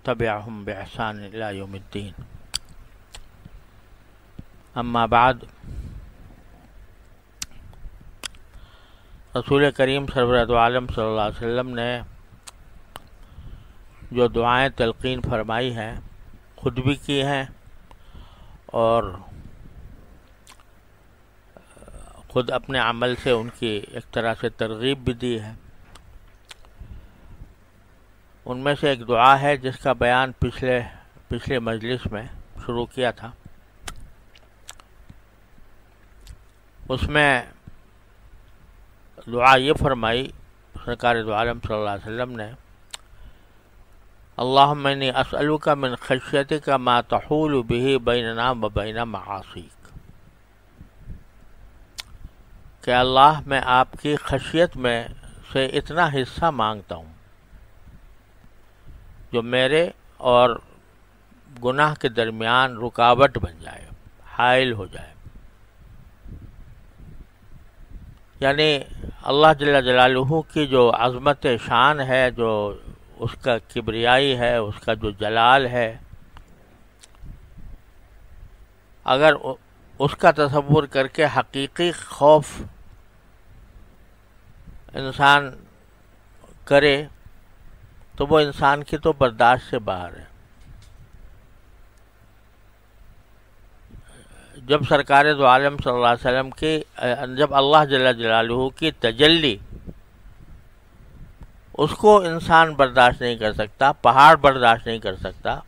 تبعهم بإحسان إلى يوم الدين. اما بعد، رسول کریم سرورت عالم صلی اللہ علیہ وسلم نے جو دعائیں تلقین فرمائی ہیں خود بھی کی ہیں اور خود اپنے عمل سے ان کی ایک طرح سے ترغیب بھی دی ہے. ان میں سے ایک دعا ہے جس کا بیان پچھلے مجلس میں شروع کیا تھا. اس میں دعا یہ فرمائی سرکار دو عالم صلی اللہ علیہ وسلم نے، اللہم انی اسألک من خشیتک ما تحول به بیننا و بین معاصیک، کہ اللہ میں آپ کی خشیت میں سے اتنا حصہ مانگتا ہوں جو میرے اور گناہ کے درمیان رکاوٹ بن جائے، حائل ہو جائے. یعنی اللہ جل جلالہ کی جو عظمت شان ہے، جو اس کا کبریائی ہے، اس کا جو جلال ہے، اگر اس کا تصور کر کے حقیقی خوف انسان کرے تو وہ انسان کی تو برداشت سے باہر ہے. جب سرکار دو عالم صلی اللہ علیہ وسلم کی جب اللہ جل جلالہ کی تجلی اس کو انسان برداشت نہیں کر سکتا، پہاڑ برداشت نہیں کر سکتا.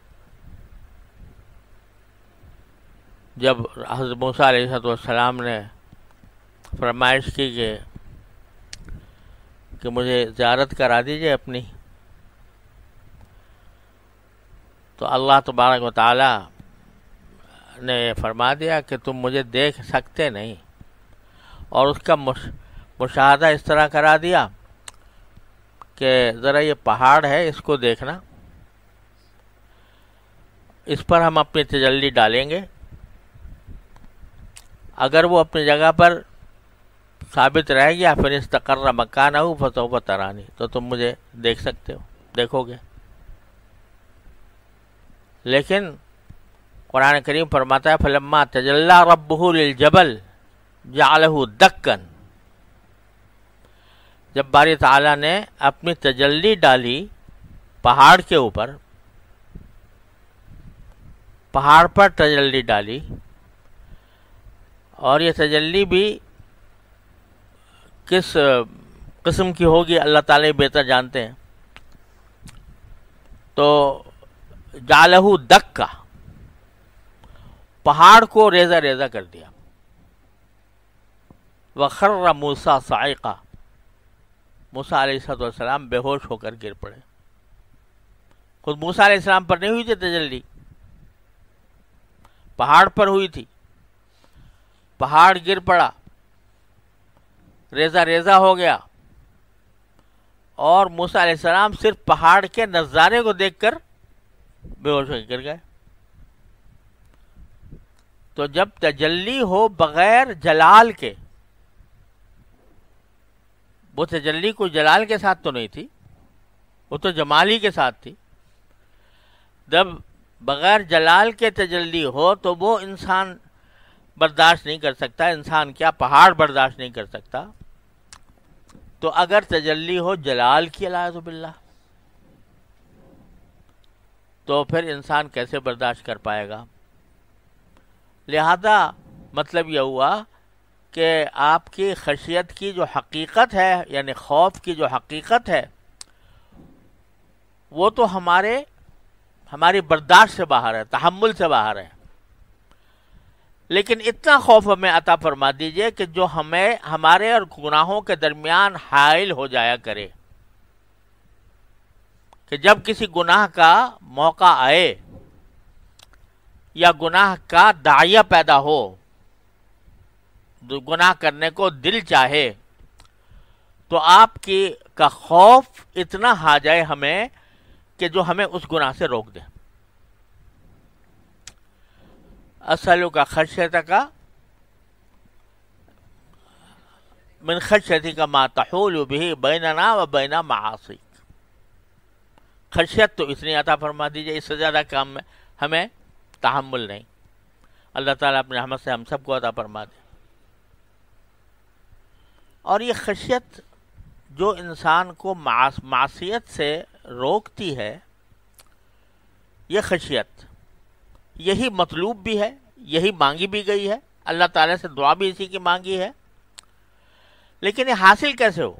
جب حضرت موسیٰ علیہ السلام نے فرمائش کی کہ مجھے زیارت کرا دیجئے اپنی، تو اللہ تبارک و تعالی نے فرما دیا کہ تم مجھے دیکھ سکتے نہیں، اور اس کا مشاہدہ اس طرح کرا دیا کہ ذرا یہ پہاڑ ہے، اس کو دیکھنا، اس پر ہم اپنی تجلی ڈالیں گے، اگر وہ اپنی جگہ پر ثابت رہ گیا پھر استقر مکانہ فسوف ترانی، تو تم مجھے دیکھ سکتے ہو، دیکھو گے. لیکن قرآن کریم فرماتا ہے فلما تجلی ربہ للجبل جعلہ دکا، جب باری تعالیٰ نے اپنی تجلی ڈالی پہاڑ کے اوپر، پہاڑ پر تجلی ڈالی، اور یہ تجلی بھی کس قسم کی ہوگی اللہ تعالیٰ بہتر جانتے ہیں، تو جعلہ دکا، پہاڑ کو ریزہ ریزہ کر دیا. وخر موسیٰ صاعقہ، موسیٰ علیہ السلام بے ہوش ہو کر گر پڑے. خود موسیٰ علیہ السلام پر نہیں ہوئی تھی تجلی، پہاڑ پر ہوئی تھی. پہاڑ گر پڑا، ریزہ ریزہ ہو گیا، اور موسیٰ علیہ السلام صرف پہاڑ کے نظارے کو دیکھ کر بے ہوش ہو کے گر گئے. تو جب تجلی ہو بغیر جلال کے، وہ تجلی کوئی جلال کے ساتھ تو نہیں تھی، وہ تو جمالی کے ساتھ تھی. جب بغیر جلال کے تجلی ہو تو وہ انسان برداشت نہیں کر سکتا، انسان کیا پہاڑ برداشت نہیں کر سکتا. تو اگر تجلی ہو جلال کی اعوذ باللہ، تو پھر انسان کیسے برداشت کر پائے گا؟ لہذا مطلب یہ ہوا کہ آپ کی خشیت کی جو حقیقت ہے، یعنی خوف کی جو حقیقت ہے، وہ تو ہماری برداشت سے باہر ہے، تحمل سے باہر ہے. لیکن اتنا خوف ہمیں عطا فرما دیجئے کہ جو ہمیں ہمارے اور گناہوں کے درمیان حائل ہو جایا کرے، کہ جب کسی گناہ کا موقع آئے یا گناہ کا داعیہ پیدا ہو، گناہ کرنے کو دل چاہے، تو آپ کا خوف اتنا آ جائے ہمیں کہ جو ہمیں اس گناہ سے روک دے. اسألک خشیتک من خشیتک ما تحول به بیننا و بین معاصیک، خشیت تو اتنی عطا فرما دیجیے، اس سے زیادہ کام میں ہمیں تحمل نہیں. اللہ تعالیٰ اپنے رحمت سے ہم سب کو عطا فرما دے. اور یہ خشیت جو انسان کو معصیت سے روکتی ہے، یہ خشیت یہی مطلوب بھی ہے، یہی مانگی بھی گئی ہے، اللہ تعالیٰ سے دعا بھی اسی کی مانگی ہے. لیکن یہ حاصل کیسے ہو؟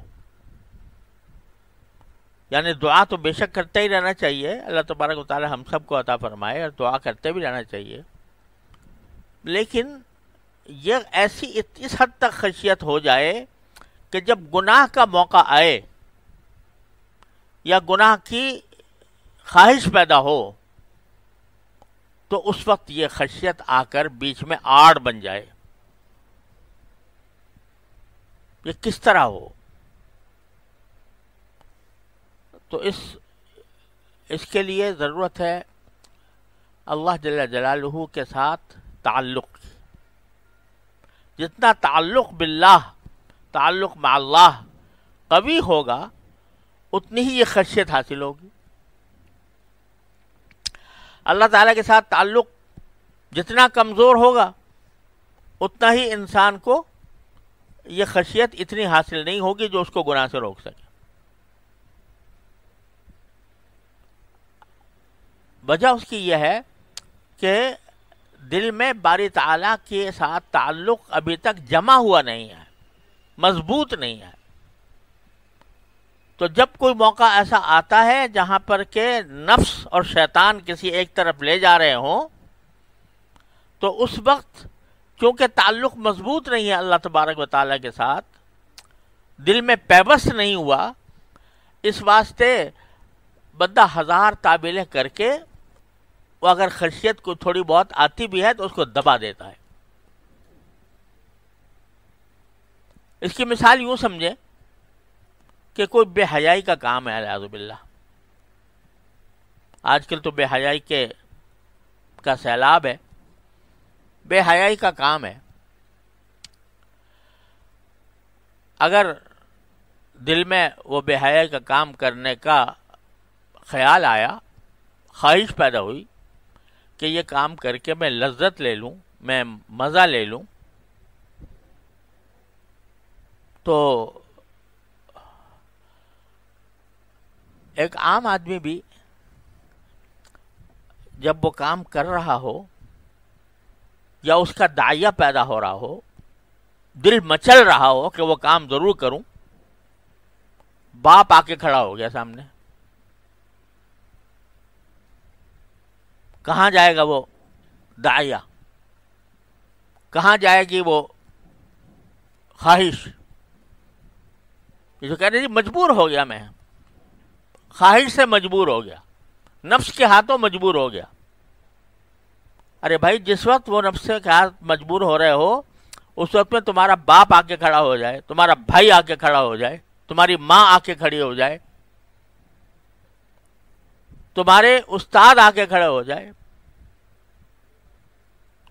یعنی دعا تو بے شک کرتے ہی رہنا چاہیے، اللہ تبارک و تعالیٰ ہم سب کو عطا فرمائے، اور دعا کرتے بھی رہنا چاہیے. لیکن یہ ایسی اس حد تک خشیت ہو جائے کہ جب گناہ کا موقع آئے یا گناہ کی خواہش پیدا ہو تو اس وقت یہ خشیت آ کر بیچ میں آڑ بن جائے. یہ کس طرح ہو؟ تو اس کے لیے ضرورت ہے اللہ جل جلالہ کے ساتھ تعلق. جتنا تعلق باللہ، تعلق مع اللہ قوی ہوگا، اتنی ہی یہ خشیت حاصل ہوگی. اللہ تعالیٰ کے ساتھ تعلق جتنا کمزور ہوگا، اتنا ہی انسان کو یہ خشیت اتنی حاصل نہیں ہوگی جو اس کو گناہ سے روک سکے. وجہ اس کی یہ ہے کہ دل میں باری تعالیٰ کے ساتھ تعلق ابھی تک جمع ہوا نہیں ہے، مضبوط نہیں ہے. تو جب کوئی موقع ایسا آتا ہے جہاں پر کہ نفس اور شیطان کسی ایک طرف لے جا رہے ہوں، تو اس وقت چونکہ تعلق مضبوط نہیں ہے اللہ تبارک و تعالیٰ کے ساتھ، دل میں پیوست نہیں ہوا، اس واسطے بندہ ہزار تعبیریں کر کے وہ اگر خشیت کو تھوڑی بہت آتی بھی ہے تو اس کو دبا دیتا ہے. اس کی مثال یوں سمجھے کہ کوئی بے حیائی کا کام ہے، اعوذ باللہ. آج کل تو بے حیائی کا سیلاب ہے. بے حیائی کا کام ہے. اگر دل میں وہ بے حیائی کا کام کرنے کا خیال آیا، خواہش پیدا ہوئی کہ یہ کام کر کے میں لذت لے لوں، میں مزہ لے لوں، تو ایک عام آدمی بھی جب وہ کام کر رہا ہو یا اس کا داعیہ پیدا ہو رہا ہو، دل مچل رہا ہو کہ وہ کام ضرور کروں، باپ آ کے کھڑا ہو گیا سامنے، کہاں جائے گا وہ داعیہ؟ کہاں جائے گی وہ خواہش؟ یہ جو کہہ رہے جی مجبور ہو گیا، میں خواہش سے مجبور ہو گیا، نفس کے ہاتھوں مجبور ہو گیا. ارے بھائی، جس وقت وہ نفس کے ہاتھ مجبور ہو رہے ہو، اس وقت میں تمہارا باپ آ کے کھڑا ہو جائے، تمہارا بھائی آ کے کھڑا ہو جائے، تمہاری ماں آ کے کھڑی ہو جائے، تمہارے استاد آ کے کھڑے ہو جائے،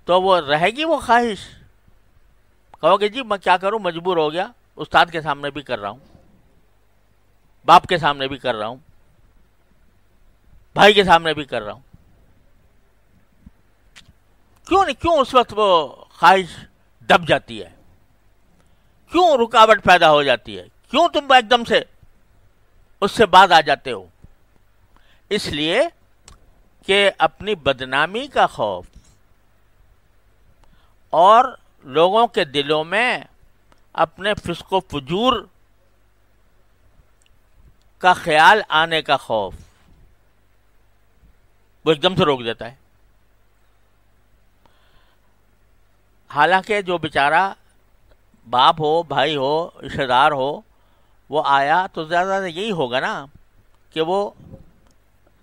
تو وہ رہے گی وہ خواہش؟ کہو گے جی میں کیا کروں، مجبور ہو گیا، استاد کے سامنے بھی کر رہا ہوں، باپ کے سامنے بھی کر رہا ہوں، بھائی کے سامنے بھی کر رہا ہوں. کیوں اس وقت وہ خواہش دب جاتی ہے؟ کیوں رکاوٹ پیدا ہو جاتی ہے؟ کیوں تم ایک دم سے اس سے باز آ جاتے ہو؟ اس لیے کہ اپنی بدنامی کا خوف اور لوگوں کے دلوں میں اپنے فسق و فجور کا خیال آنے کا خوف وہ ایک دم سے روک دیتا ہے. حالانکہ جو بیچارہ باپ ہو، بھائی ہو، رشتہ دار ہو، وہ آیا تو زیادہ یہی ہوگا نا کہ وہ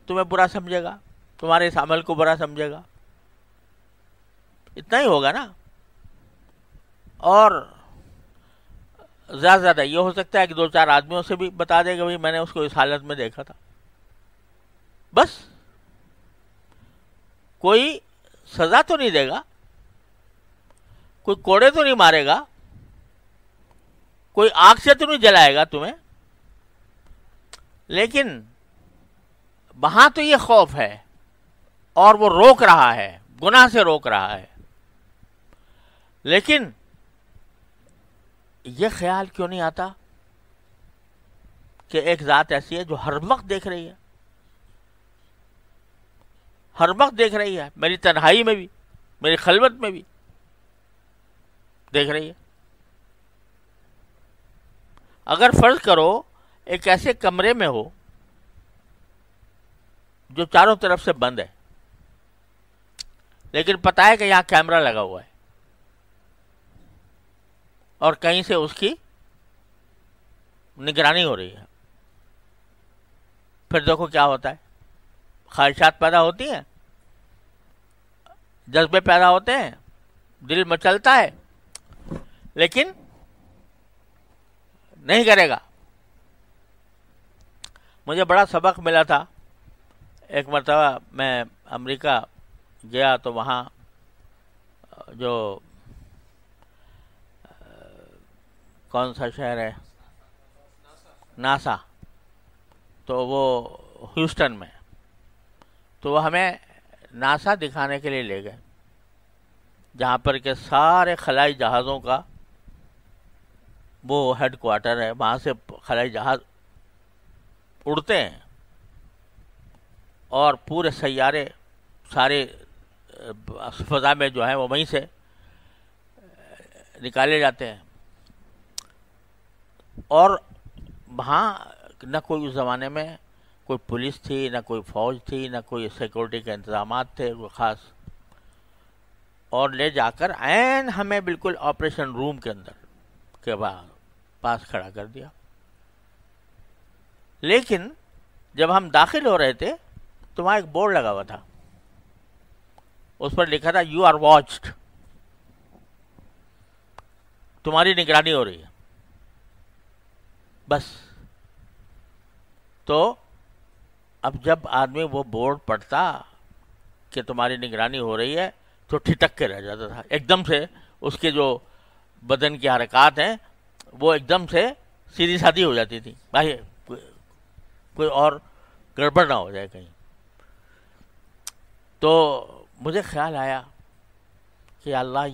تمہیں برا سمجھے گا، تمہارے اس عمل کو برا سمجھے گا، اتنا ہی ہوگا نا. اور زیادہ زیادہ یہ ہو سکتا ہے کہ دو چار آدمیوں سے بھی بتا دے گا بھائی میں نے اس کو اس حالت میں دیکھا تھا. بس کوئی سزا تو نہیں دے گا، کوئی کوڑے تو نہیں مارے گا، کوئی آگ سے تو نہیں جلائے گا تمہیں، لیکن وہاں تو یہ خوف ہے اور وہ روک رہا ہے، گناہ سے روک رہا ہے، لیکن یہ خیال کیوں نہیں آتا کہ ایک ذات ایسی ہے جو ہر وقت دیکھ رہی ہے، ہر وقت دیکھ رہی ہے، میری تنہائی میں بھی، میری خلوت میں بھی دیکھ رہی ہے۔ اگر فرض کرو ایک ایسے کمرے میں ہو جو چاروں طرف سے بند ہے، لیکن پتہ ہے کہ یہاں کیمرہ لگا ہوا ہے اور کہیں سے اس کی نگرانی ہو رہی ہے، پھر دیکھو کیا ہوتا ہے، خواہشات پیدا ہوتی ہیں، جذبے پیدا ہوتے ہیں، دل مچلتا ہے، لیکن نہیں کرے گا۔ مجھے بڑا سبق ملا تھا، ایک مرتبہ میں امریکہ گیا تو وہاں جو کون سا شہر ہے، ناسا، تو وہ ہیوسٹن میں، تو وہ ہمیں ناسا دکھانے کے لیے لے گئے، جہاں پر کہ سارے خلائی جہازوں کا وہ ہیڈ کوارٹر ہے، وہاں سے خلائی جہاز اڑتے ہیں اور پورے سیارے سارے فضا میں جو ہیں وہ وہیں سے نکالے جاتے ہیں، اور وہاں نہ کوئی اس زمانے میں کوئی پولیس تھی، نہ کوئی فوج تھی، نہ کوئی سیکورٹی کے انتظامات تھے کوئی خاص، اور لے جا کر عین ہمیں بالکل آپریشن روم کے اندر کے پاس کھڑا کر دیا۔ لیکن جب ہم داخل ہو رہے تھے تو وہاں ایک بورڈ لگا ہوا تھا، اس پر لکھا تھا یو آر واچڈ، تمہاری نگرانی ہو رہی ہے، بس۔ تو اب جب آدمی وہ بورڈ پڑھتا کہ تمہاری نگرانی ہو رہی ہے تو ٹھٹک کے رہ جاتا تھا، ایک دم سے اس کے جو بدن کی حرکات ہیں وہ ایک دم سے سیدھی سادھی ہو جاتی تھی، بھائی کوئی اور گڑبڑ نہ ہو جائے کہیں۔ تو مجھے خیال آیا کہ اللہ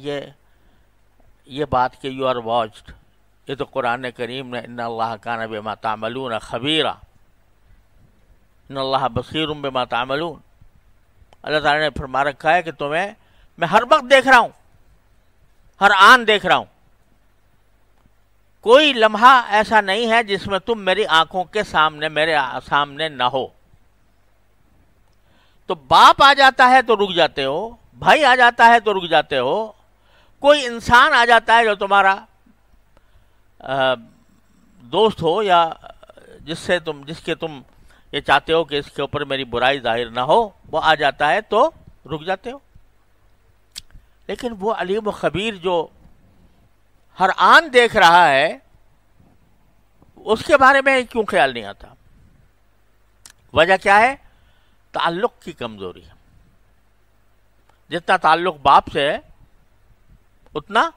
یہ بات کہ یو آر واچڈ، یہ تو قرآن کریم نے ان اللہ کان بما تعملون خبیرا، ان اللہ بصیر بما تعملون، اللہ تعالیٰ نے فرما رکھا ہے کہ تمہیں میں ہر وقت دیکھ رہا ہوں، ہر آن دیکھ رہا ہوں، کوئی لمحہ ایسا نہیں ہے جس میں تم میری آنکھوں کے سامنے، میرے سامنے نہ ہو۔ تو باپ آ جاتا ہے تو رک جاتے ہو، بھائی آ جاتا ہے تو رک جاتے ہو، کوئی انسان آ جاتا ہے جو تمہارا دوست ہو یا جس کے تم یہ چاہتے ہو کہ اس کے اوپر میری برائی ظاہر نہ ہو، وہ آ جاتا ہے تو رک جاتے ہو۔ لیکن وہ علیم و خبیر جو ہر آن دیکھ رہا ہے، اس کے بارے میں کیوں خیال نہیں آتا؟ وجہ کیا ہے؟ تعلق کی کمزوری ہے۔ جتنا تعلق باپ سے ہے اتنا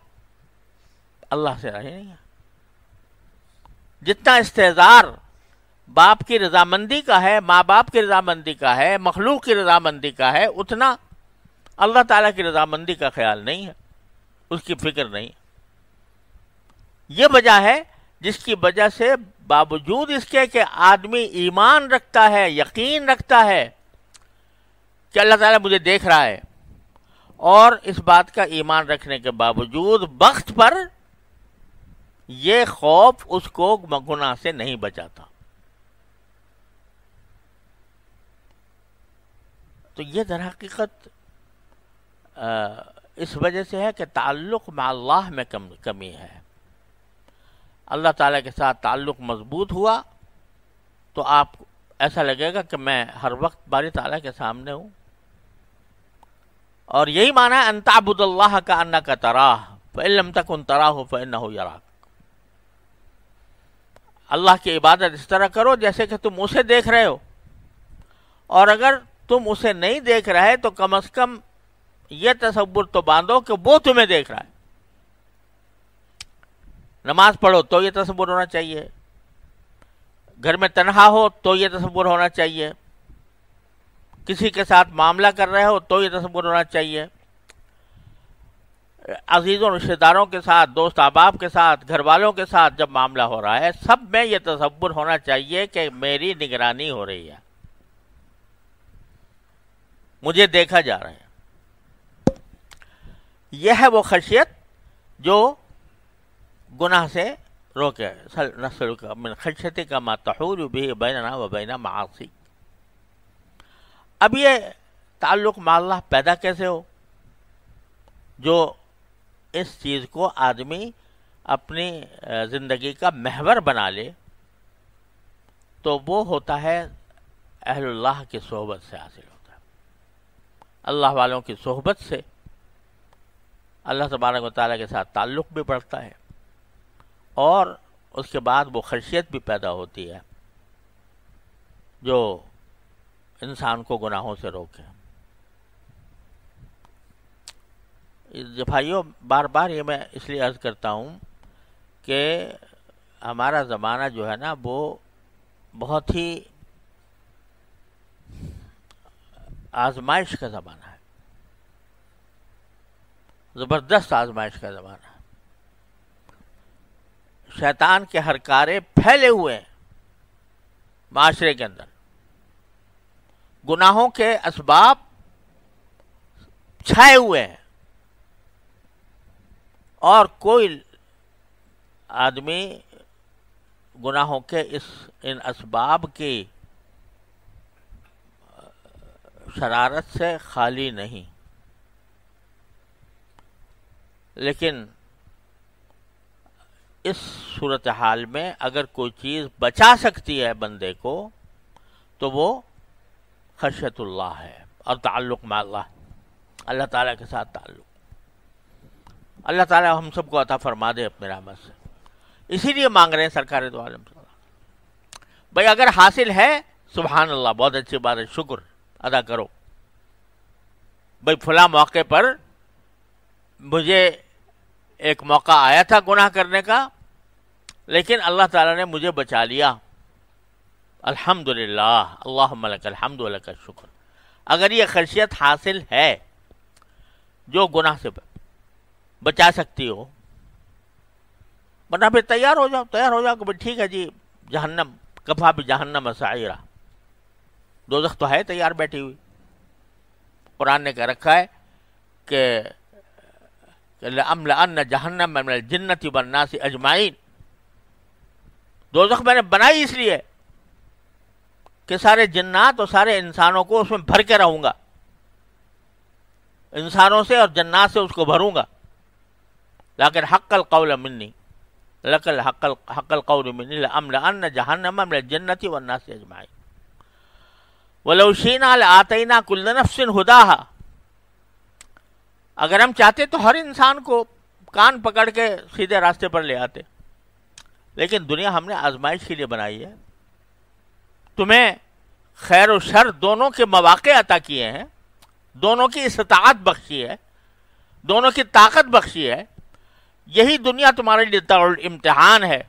اللہ سے رہے نہیں ہے۔ جتنا استحضار باپ کی رضامندی کا ہے، ماں باپ کی رضامندی کا ہے، مخلوق کی رضامندی کا ہے، اتنا اللہ تعالیٰ کی رضامندی کا خیال نہیں ہے، اس کی فکر نہیں۔ یہ وجہ ہے جس کی وجہ سے باوجود اس کے کہ آدمی ایمان رکھتا ہے، یقین رکھتا ہے کہ اللہ تعالیٰ مجھے دیکھ رہا ہے، اور اس بات کا ایمان رکھنے کے باوجود وقت پر یہ خوف اس کو گناہ سے نہیں بچاتا۔ تو یہ در حقیقت اس وجہ سے ہے کہ تعلق مع اللہ میں کمی ہے۔ اللہ تعالیٰ کے ساتھ تعلق مضبوط ہوا تو آپ ایسا لگے گا کہ میں ہر وقت باری تعالیٰ کے سامنے ہوں، اور یہی معنی ہے ان تعبد اللہ کأنک تراہ فإن لم تکن تراہ فإنہ یراک۔ اللہ کی عبادت اس طرح کرو جیسے کہ تم اسے دیکھ رہے ہو، اور اگر تم اسے نہیں دیکھ رہے تو کم از کم یہ تصور تو باندھو کہ وہ تمہیں دیکھ رہا ہے۔ نماز پڑھو تو یہ تصور ہونا چاہیے، گھر میں تنہا ہو تو یہ تصور ہونا چاہیے کسی کے ساتھ معاملہ کر رہے ہو تو یہ تصور ہونا چاہیے، عزیزوں رشتہ داروں کے ساتھ، دوست احباب کے ساتھ، گھر والوں کے ساتھ جب معاملہ ہو رہا ہے، سب میں یہ تصور ہونا چاہیے کہ میری نگرانی ہو رہی ہے، مجھے دیکھا جا رہا ہے۔ یہ ہے وہ خشیت جو گناہ سے روکے، نسلک من خشیتک ما تحول به بیننا و بین معاصی۔ اب یہ تعلق مع اللہ پیدا کیسے ہو؟ جو اس چیز کو آدمی اپنی زندگی کا محور بنا لے تو وہ ہوتا ہے اہل اللہ کی صحبت سے حاصل ہوتا ہے، اللہ والوں کی صحبت سے اللہ تبارک و تعالیٰ کے ساتھ تعلق بھی بڑھتا ہے، اور اس کے بعد وہ خشیت بھی پیدا ہوتی ہے جو انسان کو گناہوں سے روکے۔ بھائیوں، بار بار یہ میں اس لیے عرض کرتا ہوں کہ ہمارا زمانہ جو ہے نا وہ بہت ہی آزمائش کا زمانہ ہے، زبردست آزمائش کا زمانہ ہے۔ شیطان کے ہر کارے پھیلے ہوئے ہیں معاشرے کے اندر، گناہوں کے اسباب چھائے ہوئے ہیں، اور کوئی آدمی گناہوں کے ان اسباب کی شرارت سے خالی نہیں۔ لیکن اس صورتحال میں اگر کوئی چیز بچا سکتی ہے بندے کو تو وہ خشیت اللہ ہے اور تعلق مع اللہ، اللہ تعالیٰ کے ساتھ تعلق۔ اللہ تعالیٰ ہم سب کو عطا فرما دے اپنے رحمت سے، اسی لیے مانگ رہے ہیں سرکار دو عالم صلی اللہ۔ بھائی اگر حاصل ہے سبحان اللہ، بہت اچھی بات ہے، شکر ادا کرو۔ بھائی فلاں موقع پر مجھے ایک موقع آیا تھا گناہ کرنے کا، لیکن اللہ تعالیٰ نے مجھے بچا لیا، الحمدللہ، اللہم لک الحمد و لک الشکر۔ اگر یہ خشیت حاصل ہے جو گناہ سے بچا سکتی ہو، ورنہ پھر تیار ہو جاؤ کہ ٹھیک ہے جی، جہنم کفا بجہنم سعیرا، دوزخ تو ہے تیار بیٹھی ہوئی۔ قرآن نے کہہ رکھا ہے کہ لَأَمْلَأَنَّ جَهَنَّمَ مِنَ الْجِنَّةِ وَالنَّاسِ أَجْمَعِينَ، دوزخ میں نے بنائی اس لیے کہ سارے جنات اور سارے انسانوں کو اس میں بھر کے رہوں گا، انسانوں سے اور جنات سے اس کو بھروں گا، لیکن حق القول منی، لیکن حق القول منی لَأَمْلَأَنَّ جَهَنَّمَ مِنَ الْجِنَّةِ وَالنَّاسِ أَجْمَعِينَ وَلَوْ شِئْنَا لَآتَيْنَا كُلَّ نَفْسٍ هُدَاهَا۔ اگر ہم چاہتے تو ہر انسان کو کان پکڑ کے سیدھے راستے پر لے آتے، لیکن دنیا ہم نے آزمائش کے لیے بنائی ہے، تمہیں خیر و شر دونوں کے مواقع عطا کیے ہیں، دونوں کی استطاعت بخشی ہے، دونوں کی طاقت بخشی ہے، یہی دنیا تمہارے لیے دارالامتحان ہے،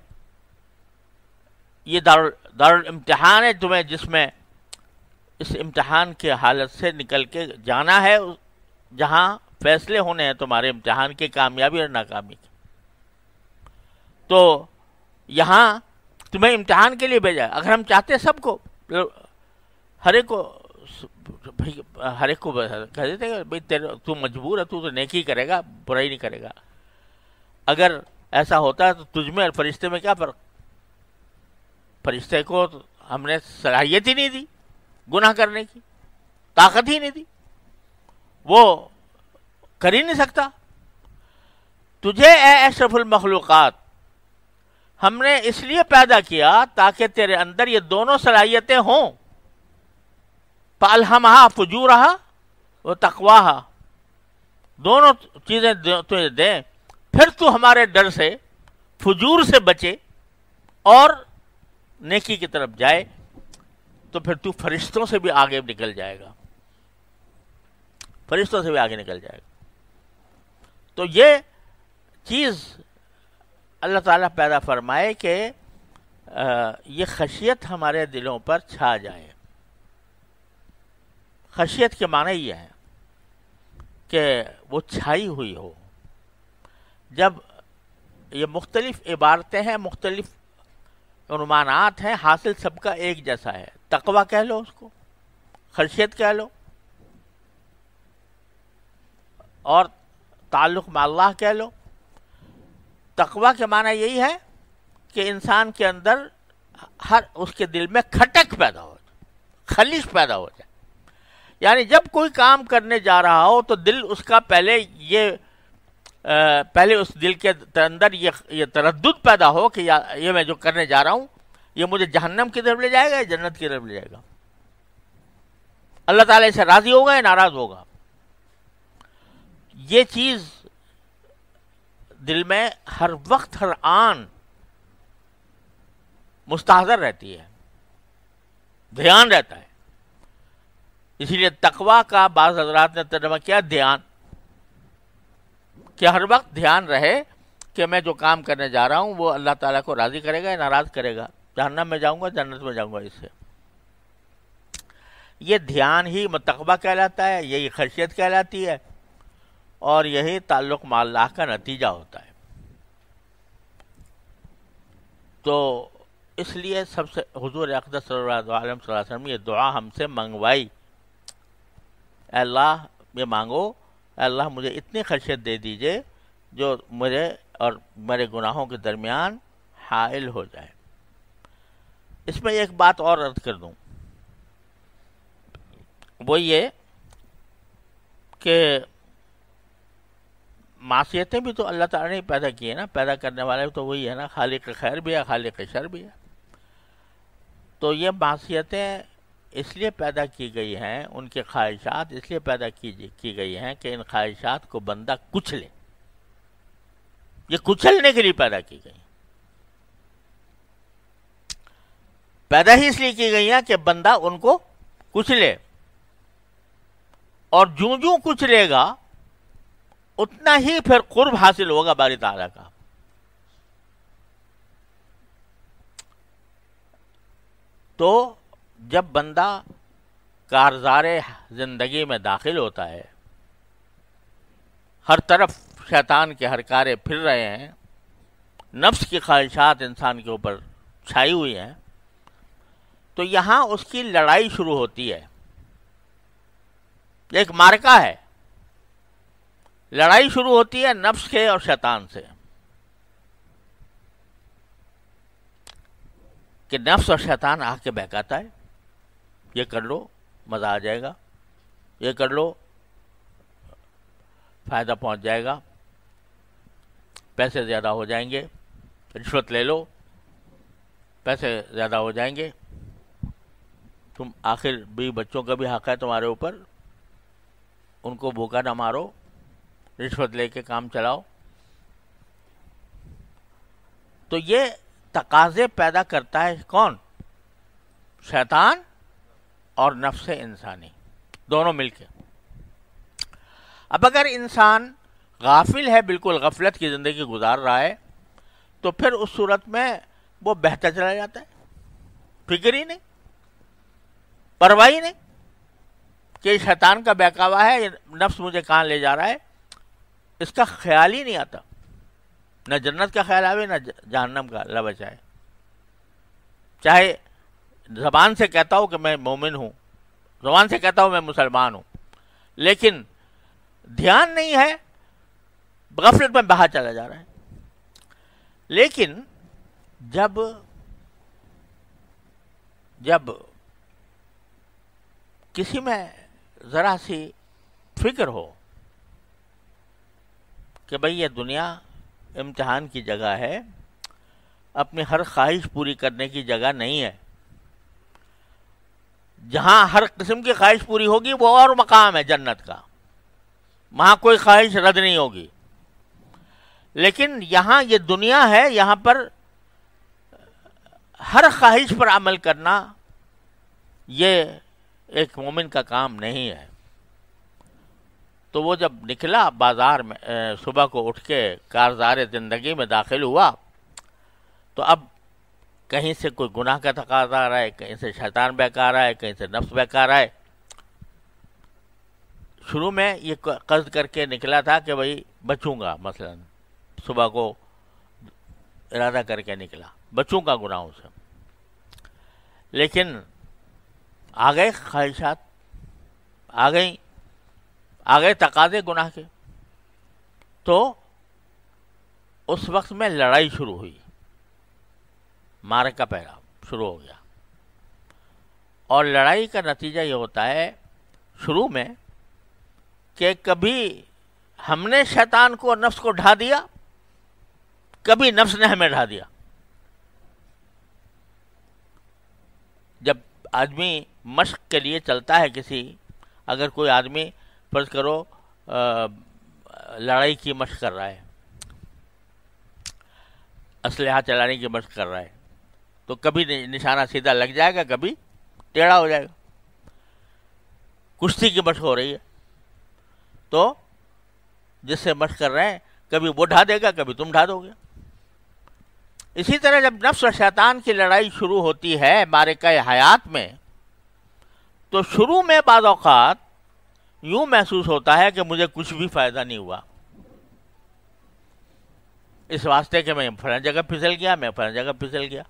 یہ دارالامتحان ہے تمہیں، جس میں اس امتحان کے حالت سے نکل کے جانا ہے جہاں فیصلے ہونے ہیں تمہارے امتحان کی کامیابی اور ناکامی کے۔ تو یہاں تمہیں امتحان کے لیے بھیجا ہے۔ اگر ہم چاہتے سب کو، ہر ایک کو کہہ دیتے کہ بھائی تو مجبور ہے، تو نیکی کرے گا، برائی نہیں کرے گا۔ اگر ایسا ہوتا ہے تو تجھ میں اور فرشتے میں کیا فرق؟ فرشتے کو ہم نے صلاحیت ہی نہیں دی گناہ کرنے کی، طاقت ہی نہیں دی، وہ کر ہی نہیں سکتا۔ تجھے اے اشرف المخلوقات ہم نے اس لیے پیدا کیا تاکہ تیرے اندر یہ دونوں صلاحیتیں ہوں، فَأَلْهَمَهَا فُجُورَهَا وَتَقْوَاهَا، دونوں چیزیں تجھے دیں، پھر تو ہمارے ڈر سے، فجور سے بچے اور نیکی کی طرف جائے، تو پھر تو فرشتوں سے بھی آگے نکل جائے گا، فرشتوں سے بھی آگے نکل جائے گا۔ تو یہ چیز اللہ تعالیٰ پیدا فرمائے کہ یہ خشیت ہمارے دلوں پر چھا جائے، خشیت کے معنی یہ ہے کہ وہ چھائی ہوئی ہو. جب یہ مختلف عبارتیں ہیں، مختلف عنوانات ہیں، حاصل سب کا ایک جیسا ہے. تقویٰ کہہ لو اس کو، خشیت کہہ لو، اور تعلق مع اللہ کہہ لو. تقویٰ کے معنی یہی ہے کہ انسان کے اندر ہر اس کے دل میں کھٹک پیدا ہو جائے، خلش پیدا ہو جائے. یعنی جب کوئی کام کرنے جا رہا ہو تو دل اس کا پہلے اس دل کے اندر یہ تردد پیدا ہو کہ یہ میں جو کرنے جا رہا ہوں یہ مجھے جہنم کی طرف لے جائے گا یا جنت کی طرف لے جائے گا، اللہ تعالیٰ سے راضی ہوگا یا ناراض ہوگا. یہ چیز دل میں ہر وقت ہر آن مستحضر رہتی ہے، دھیان رہتا ہے. اسی لیے تقویٰ کا بعض حضرات نے ترجمہ کیا دھیان، کہ ہر وقت دھیان رہے کہ میں جو کام کرنے جا رہا ہوں وہ اللہ تعالیٰ کو راضی کرے گا یا ناراض کرے گا، جہنم میں جاؤں گا جنت میں جاؤں گا. اس سے یہ دھیان ہی تقویٰ کہلاتا ہے، یہی خشیت کہلاتی ہے، اور یہی تعلق مع اللہ کا نتیجہ ہوتا ہے. تو اس لیے سب سے حضور اقدس صلی اللہ علیہ وسلم نے یہ دعا ہم سے منگوائی، اے اللہ یہ مانگو، اے اللہ مجھے اتنی خشیت دے دیجئے جو مجھے اور میرے گناہوں کے درمیان حائل ہو جائے. اس میں ایک بات اور عرض کر دوں، وہ یہ کہ معصیتیں بھی تو اللہ تعالیٰ نے پیدا کی ہے نا، پیدا کرنے والے تو وہی ہے نا، خالق خیر بھی ہے خالق شر بھی ہے. تو یہ معصیتیں اس لیے پیدا کی گئی ہیں، ان کے خواہشات اس لیے پیدا کی گئی ہیں کہ ان خواہشات کو بندہ کچلے. یہ کچلنے کے لیے پیدا کی گئی، پیدا ہی اس لیے کی گئی ہیں کہ بندہ ان کو کچلے، اور جوں کچلے گا اتنا ہی پھر قرب حاصل ہوگا باری تعالیٰ کا. تو جب بندہ کارزار زندگی میں داخل ہوتا ہے، ہر طرف شیطان کے ہرکارے پھر رہے ہیں، نفس کی خواہشات انسان کے اوپر چھائی ہوئی ہیں، تو یہاں اس کی لڑائی شروع ہوتی ہے. ایک معرکہ ہے، لڑائی شروع ہوتی ہے نفس کے اور شیطان سے، کہ نفس اور شیطان آ کے بہکاتا ہے، یہ کر لو مزہ آ جائے گا، یہ کر لو فائدہ پہنچ جائے گا، پیسے زیادہ ہو جائیں گے، رشوت لے لو پیسے زیادہ ہو جائیں گے، تم آخر بھی بچوں کا بھی حق ہے تمہارے اوپر، ان کو بھوکا نہ مارو، رشوت لے کے کام چلاؤ. تو یہ تقاضے پیدا کرتا ہے کون؟ شیطان اور نفس انسانی، دونوں مل کے. اب اگر انسان غافل ہے، بالکل غفلت کی زندگی گزار رہا ہے، تو پھر اس صورت میں وہ بہتا چلا جاتا ہے، فکر ہی نہیں، پرواہ ہی نہیں کہ شیطان کا بہکاوا ہے، یہ نفس مجھے کہاں لے جا رہا ہے، اس کا خیال ہی نہیں آتا. نہ جنت کا خیال آوے نہ جہنم کا، اللہ بچائے. چاہے زبان سے کہتا ہوں کہ میں مومن ہوں، زبان سے کہتا ہوں میں مسلمان ہوں، لیکن دھیان نہیں ہے، غفلت میں بہا چلا جا رہا ہے. لیکن جب کسی میں ذرا سی فکر ہو کہ بھئی یہ دنیا امتحان کی جگہ ہے، اپنی ہر خواہش پوری کرنے کی جگہ نہیں ہے، جہاں ہر قسم کی خواہش پوری ہوگی وہ اور مقام ہے جنت کا، وہاں کوئی خواہش رد نہیں ہوگی. لیکن یہاں یہ دنیا ہے، یہاں پر ہر خواہش پر عمل کرنا یہ ایک مومن کا کام نہیں ہے. تو وہ جب نکلا بازار میں، صبح کو اٹھ کے کارزار زندگی میں داخل ہوا، تو اب کہیں سے کوئی گناہ کا تقاضا آ رہا ہے، کہیں سے شیطان بہکا رہا ہے، کہیں سے نفس بہکا رہا ہے. شروع میں یہ قصد کر کے نکلا تھا کہ بھائی بچوں گا، مثلا صبح کو ارادہ کر کے نکلا بچوں کا گناہوں سے، لیکن آ گئے خواہشات، آ گئے تقاضے گناہ کے، تو اس وقت میں لڑائی شروع ہوئی، معرکہ پہلا شروع ہو گیا. اور لڑائی کا نتیجہ یہ ہوتا ہے شروع میں کہ کبھی ہم نے شیطان کو اور نفس کو ڈھا دیا، کبھی نفس نے ہمیں ڈھا دیا. جب آدمی مشق کے لیے چلتا ہے اگر کوئی آدمی فرض کرو لڑائی کی مشق کر رہا ہے، اسلحہ چلانے کی مشق کر رہا ہے، تو کبھی نشانہ سیدھا لگ جائے گا، کبھی ٹیڑھا ہو جائے گا. کشتی کی مشق ہو رہی ہے تو جس سے مشق کر رہے ہیں کبھی وہ ڈھا دے گا، کبھی تم ڈھا دو گے. اسی طرح جب نفس اور شیطان کی لڑائی شروع ہوتی ہے معرکہ حیات میں، تو شروع میں بعض اوقات یوں محسوس ہوتا ہے کہ مجھے کچھ بھی فائدہ نہیں ہوا، اس واسطے کہ میں فلاں جگہ پھسل گیا، میں فلاں جگہ پھسل گیا.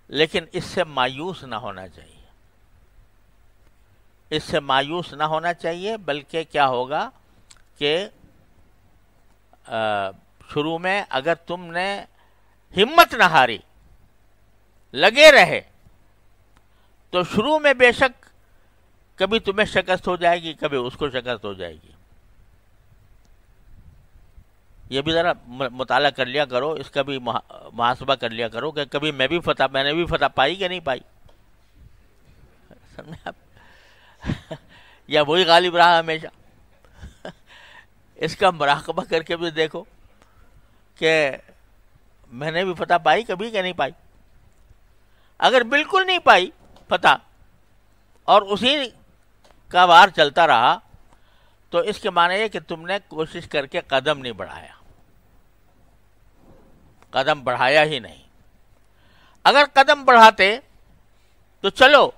لیکن اس سے مایوس نہ ہونا چاہیے، اس سے مایوس نہ ہونا چاہیے، بلکہ کیا ہوگا کہ شروع میں اگر تم نے ہمت نہ ہاری، لگے رہے، تو شروع میں بے شک کبھی تمہیں شکست ہو جائے گی، کبھی اس کو شکست ہو جائے گی. یہ بھی ذرا مطالعہ کر لیا کرو، اس کا بھی محاسبہ کر لیا کرو کہ کبھی میں نے بھی فتح پائی کہ نہیں پائی. سمجھے آپ؟ یا وہی غالب رہا ہمیشہ. اس کا مراقبہ کر کے بھی دیکھو کہ میں نے بھی فتح پائی کبھی کہ نہیں پائی. اگر بالکل نہیں پائی فتح اور اسی کا وار چلتا رہا، تو اس کے معنی یہ کہ تم نے کوشش کر کے قدم نہیں بڑھایا، قدم بڑھایا ہی نہیں. اگر قدم بڑھاتے تو چلو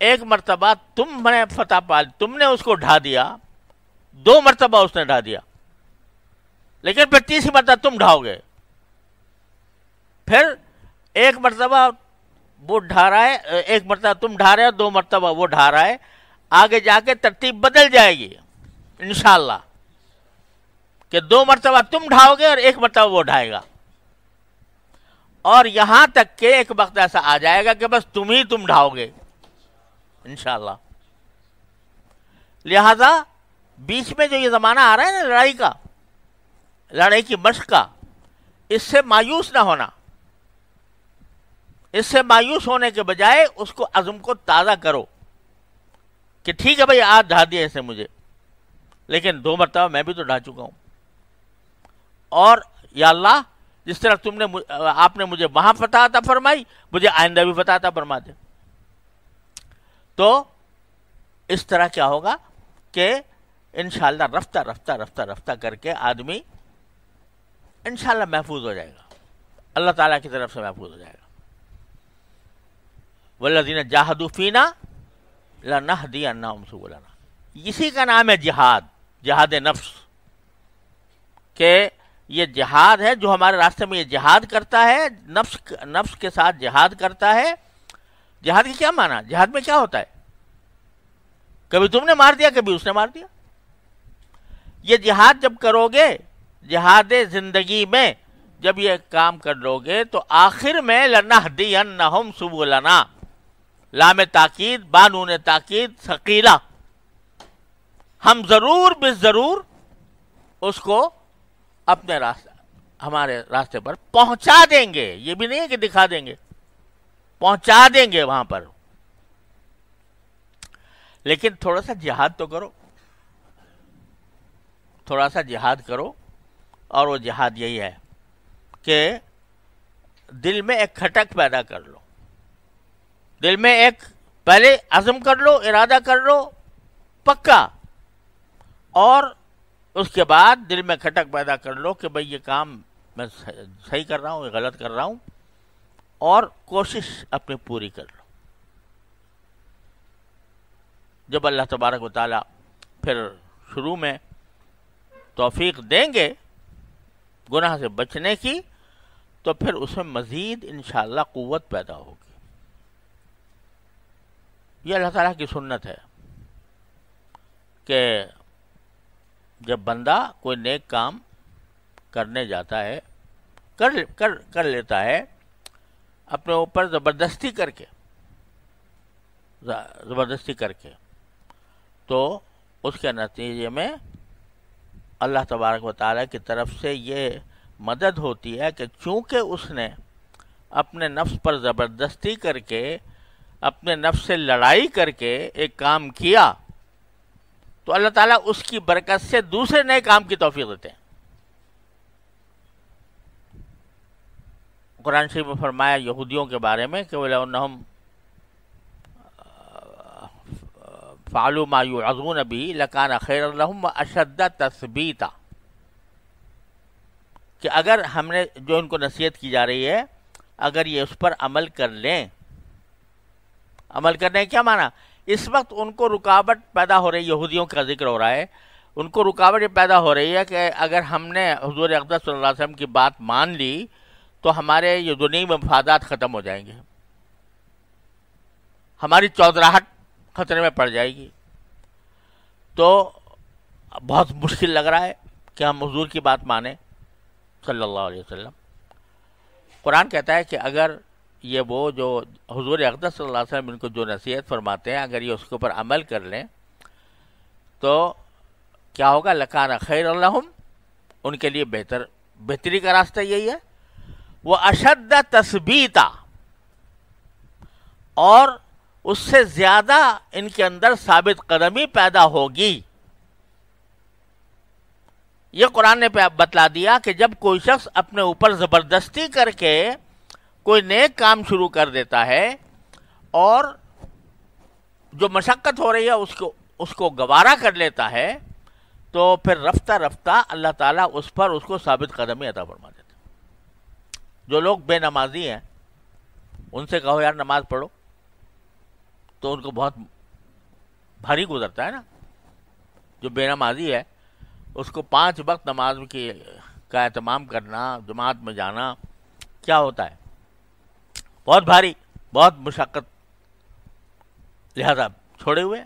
ایک مرتبہ تم نے فتح پا، تم نے اس کو ڈھا دیا، 2 مرتبہ اس نے ڈھا دیا، لیکن پھر تیسری مرتبہ تم ڈھاؤ گے، پھر ایک مرتبہ وہ ڈھا رہا ہے، ایک مرتبہ تم ڈھا رہے ہو، 2 مرتبہ وہ ڈھا رہا ہے. آگے جا کے ترتیب بدل جائے گی انشاءاللہ کہ 2 مرتبہ تم ڈھاؤ گے اور 1 مرتبہ وہ ڈھائے گا، اور یہاں تک کہ ایک وقت ایسا آ جائے گا کہ بس تم ڈھاؤ گے انشاءاللہ. لہذا بیچ میں جو یہ زمانہ آ رہا ہے نا لڑائی کی مشق کا، اس سے مایوس نہ ہونا، اس سے مایوس ہونے کے بجائے اس کو عزم کو تازہ کرو کہ ٹھیک ہے بھائی آج ڈھا دیا اسے مجھے، لیکن 2 مرتبہ میں بھی تو ڈھا چکا ہوں، اور یا اللہ جس طرح آپ نے مجھے وہاں فتح عطا فرمائی، مجھے آئندہ بھی فتح عطا فرما دے. تو اس طرح کیا ہوگا کہ انشاءاللہ رفتہ کر کے آدمی انشاءاللہ محفوظ ہو جائے گا، اللہ تعالیٰ کی طرف سے محفوظ ہو جائے گا. والذین جاہدوا فینا لنہدینہم سبلنا. اسی کا نام ہے جہاد نفس، کہ یہ جہاد ہے جو ہمارے راستے میں یہ جہاد کرتا ہے، نفس کے ساتھ جہاد کرتا ہے. جہاد کی کیا معنی؟ جہاد میں کیا ہوتا ہے؟ کبھی تم نے مار دیا، کبھی اس نے مار دیا. یہ جہاد جب کرو گے، جہاد زندگی میں جب یہ کام کر لو گے، تو آخر میں لنہدینہم سبلنا، لام تاکید بانون تاکید ثقیلہ، ہم ضرور بالضرور اس کو اپنے راستے، ہمارے راستے پر پہنچا دیں گے. یہ بھی نہیں ہے کہ دکھا دیں گے، پہنچا دیں گے وہاں پر. لیکن تھوڑا سا جہاد تو کرو، تھوڑا سا جہاد کرو. اور وہ جہاد یہی ہے کہ دل میں ایک کھٹک پیدا کر لو، دل میں ایک پہلے عزم کر لو، ارادہ کر لو پکا، اور اس کے بعد دل میں کھٹک پیدا کر لو کہ بھئی یہ کام میں صحیح کر رہا ہوں، یہ غلط کر رہا ہوں، اور کوشش اپنی پوری کر لو. جب اللہ تبارک و تعالیٰ پھر شروع میں توفیق دیں گے گناہ سے بچنے کی، تو پھر اس میں مزید انشاءاللہ قوت پیدا ہوگی. یہ اللہ تعالیٰ کی سنت ہے کہ جب بندہ کوئی نیک کام کرنے جاتا ہے، کر لیتا ہے اپنے اوپر زبردستی کر کے، تو اس کے نتیجے میں اللہ تبارک و تعالیٰ کی طرف سے یہ مدد ہوتی ہے کہ چونکہ اس نے اپنے نفس پر زبردستی کر کے، اپنے نفس سے لڑائی کر کے ایک کام کیا، تو اللہ تعالیٰ اس کی برکت سے دوسرے نئے کام کی توفیق دیتے ہیں. قرآن شریف میں فرمایا یہودیوں کے بارے میں کہ وَلَوْنَهُمْ فَعَلُوا مَا يُوعَظُونَ بِهِ لَكَانَ خَيْرًا لَهُمْ وَأَشَدَّ تَثْبِيتًا، کہ اگر ہم نے جو ان کو نصیحت کی جا رہی ہے، اگر یہ اس پر عمل کر لیں. عمل کرنے کیا معنی؟ اس وقت ان کو رکاوٹ پیدا ہو رہی، یہودیوں کا ذکر ہو رہا ہے، ان کو رکاوٹ یہ پیدا ہو رہی ہے کہ اگر ہم نے حضور اقدس صلی اللہ علیہ وسلم کی بات مان لی تو ہمارے یہ دنیا میں مفادات ختم ہو جائیں گے، ہماری چودراہٹ خطرے میں پڑ جائے گی. تو بہت مشکل لگ رہا ہے کہ ہم حضور کی بات مانیں صلی اللہ علیہ وسلم. قرآن کہتا ہے کہ اگر یہ وہ جو حضور اقدس صلی اللہ علیہ وسلم ان کو جو نصیحت فرماتے ہیں، اگر یہ اس کے اوپر عمل کر لیں تو کیا ہوگا؟ لَكَانَ خَيْرًا لَهُمْ، ان کے لیے بہتری کا راستہ یہی ہے. وَأَشَدَّ تَثْبِيتًا، اور اس سے زیادہ ان کے اندر ثابت قدمی پیدا ہوگی. یہ قرآن نے بتلا دیا کہ جب کوئی شخص اپنے اوپر زبردستی کر کے کوئی نیک کام شروع کر دیتا ہے اور جو مشقت ہو رہی ہے اس کو گوارا کر لیتا ہے، تو پھر رفتہ رفتہ اللہ تعالیٰ اس پر اس کو ثابت قدمی عطا فرما دیتا ہے. جو لوگ بے نمازی ہیں ان سے کہو یار نماز پڑھو، تو ان کو بہت بھاری گزرتا ہے نا. جو بے نمازی ہے اس کو 5 وقت نماز کا اہتمام کرنا، جماعت میں جانا کیا ہوتا ہے؟ بہت بھاری، بہت مشقت، لہذا چھوڑے ہوئے.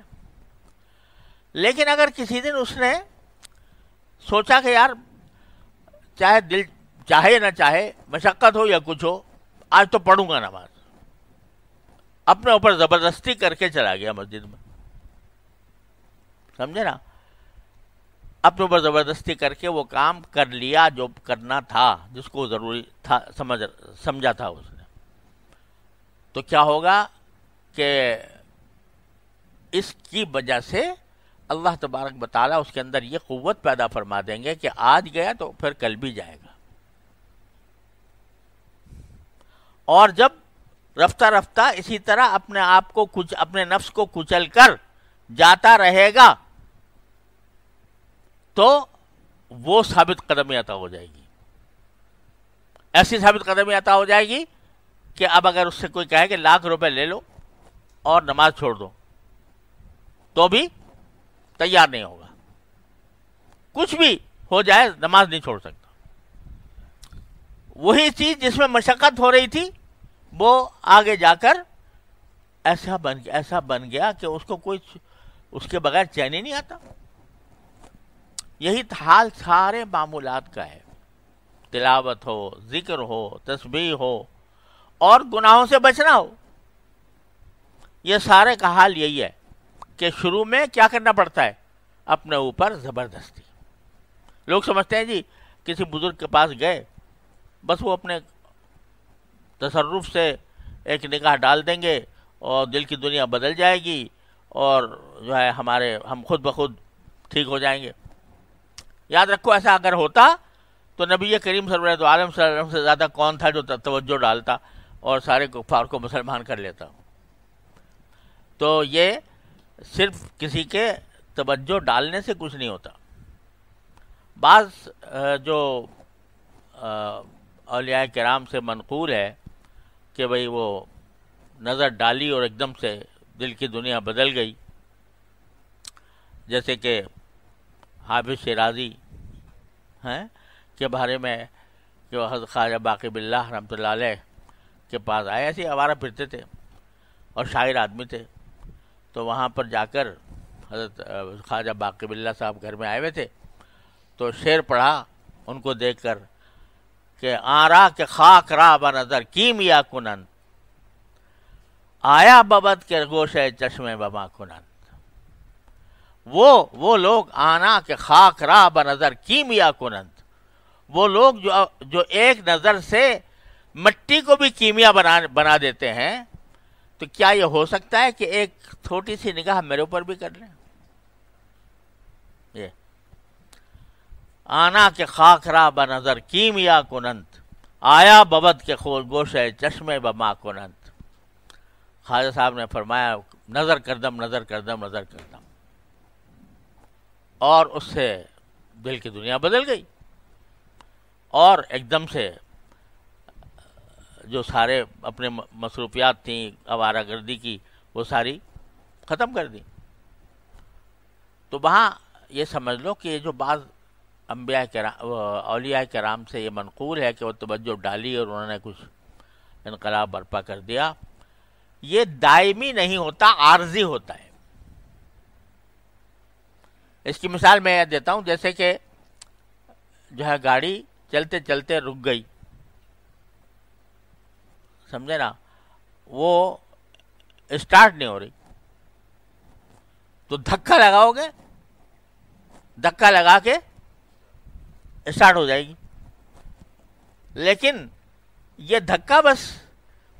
لیکن اگر کسی دن اس نے سوچا کہ یار چاہے دل چاہے نہ چاہے، مشقت ہو یا کچھ ہو، آج تو پڑھوں گا نماز، اپنے اوپر زبردستی کر کے چلا گیا مسجد میں، سمجھے نا؟ اپنے اوپر زبردستی کر کے وہ کام کر لیا جو کرنا تھا، جس کو ضروری تھا، سمجھا تھا اس نے. تو کیا ہوگا کہ اس کی وجہ سے اللہ تبارک و تعالیٰ اس کے اندر یہ قوت پیدا فرما دیں گے کہ آج گیا تو پھر کل بھی جائے گا. اور جب رفتہ رفتہ اسی طرح اپنے آپ کو اپنے نفس کو کچل کر جاتا رہے گا تو وہ ثابت قدمی عطا ہو جائے گی. ایسی ثابت قدمی عطا ہو جائے گی کہ اب اگر اس سے کوئی کہے کہ ₹1,00,000 لے لو اور نماز چھوڑ دو تو بھی تیار نہیں ہوگا. کچھ بھی ہو جائے نماز نہیں چھوڑ سکتا. وہی چیز جس میں مشقت ہو رہی تھی وہ آگے جا کر ایسا بن گیا کہ اس کو کوئی اس کے بغیر چین ہی نہیں آتا. یہی حال سارے معمولات کا ہے. تلاوت ہو، ذکر ہو، تسبیح ہو اور گناہوں سے بچنا ہو، یہ سارے کا حال یہی ہے کہ شروع میں کیا کرنا پڑتا ہے؟ اپنے اوپر زبردستی. لوگ سمجھتے ہیں جی کسی بزرگ کے پاس گئے، بس وہ اپنے تصرف سے ایک نگاہ ڈال دیں گے اور دل کی دنیا بدل جائے گی اور جو ہے ہم خود بخود ٹھیک ہو جائیں گے. یاد رکھو ایسا اگر ہوتا تو نبی کریم سرورت عالم صلی اللہ علیہ وسلم سے زیادہ کون تھا جو توجہ ڈالتا اور سارے کفار کو مسلمان کر لیتا. تو یہ صرف کسی کے توجہ ڈالنے سے کچھ نہیں ہوتا. بعض جو اولیاء کرام سے منقول ہے کہ بھئی وہ نظر ڈالی اور ایک دم سے دل کی دنیا بدل گئی. جیسے کہ حافظ شیرازی ہیں کے بارے میں جو حضرت خواجہ باقی باللہ رحمۃ اللہ علیہ کے پاس آئے، ایسے آوارہ پھرتے تھے اور شاعر آدمی تھے، تو وہاں پر جا کر حضرت خواجہ باقی باللہ صاحب گھر میں آئے ہوئے تھے، تو شعر پڑھا ان کو دیکھ کر کہ آرا کے خاک را بنظر کیمیا کنند، آیا ببد کے گوشے چشمے بما کنند۔ وہ لوگ آنا کے خاک را بنظر کیمیا کنند، وہ لوگ جو ایک نظر سے مٹی کو بھی کیمیا بنا دیتے ہیں، تو کیا یہ ہو سکتا ہے کہ ایک چھوٹی سی نگاہ میرے اوپر بھی کر لیں؟ یہ آنا کے خاک را بنظر کیمیا کنند، آیا ببد کے گوشے چشمے بما کنند۔ خواجہ صاحب نے فرمایا نظر کردم نظر کردم نظر کردم، اور اس سے دل کی دنیا بدل گئی، اور ایک دم سے جو سارے اپنے مصروفیات تھیں آوارہ گردی کی وہ ساری ختم کر دی۔ تو وہاں یہ سمجھ لو کہ یہ جو بعض انبیاء کرام اولیاء کرام سے یہ منقول ہے کہ وہ توجہ ڈالی اور انہوں نے کچھ انقلاب برپا کر دیا، یہ دائمی نہیں ہوتا، عارضی ہوتا ہے۔ اس کی مثال میں دیتا ہوں، جیسے کہ جو ہے گاڑی چلتے چلتے رک گئی، سمجھے نا، وہ اسٹارٹ نہیں ہو رہی، تو دھکا لگاؤ گے، دھکا لگا کے اسٹارٹ ہو جائے گی، لیکن یہ دھکا بس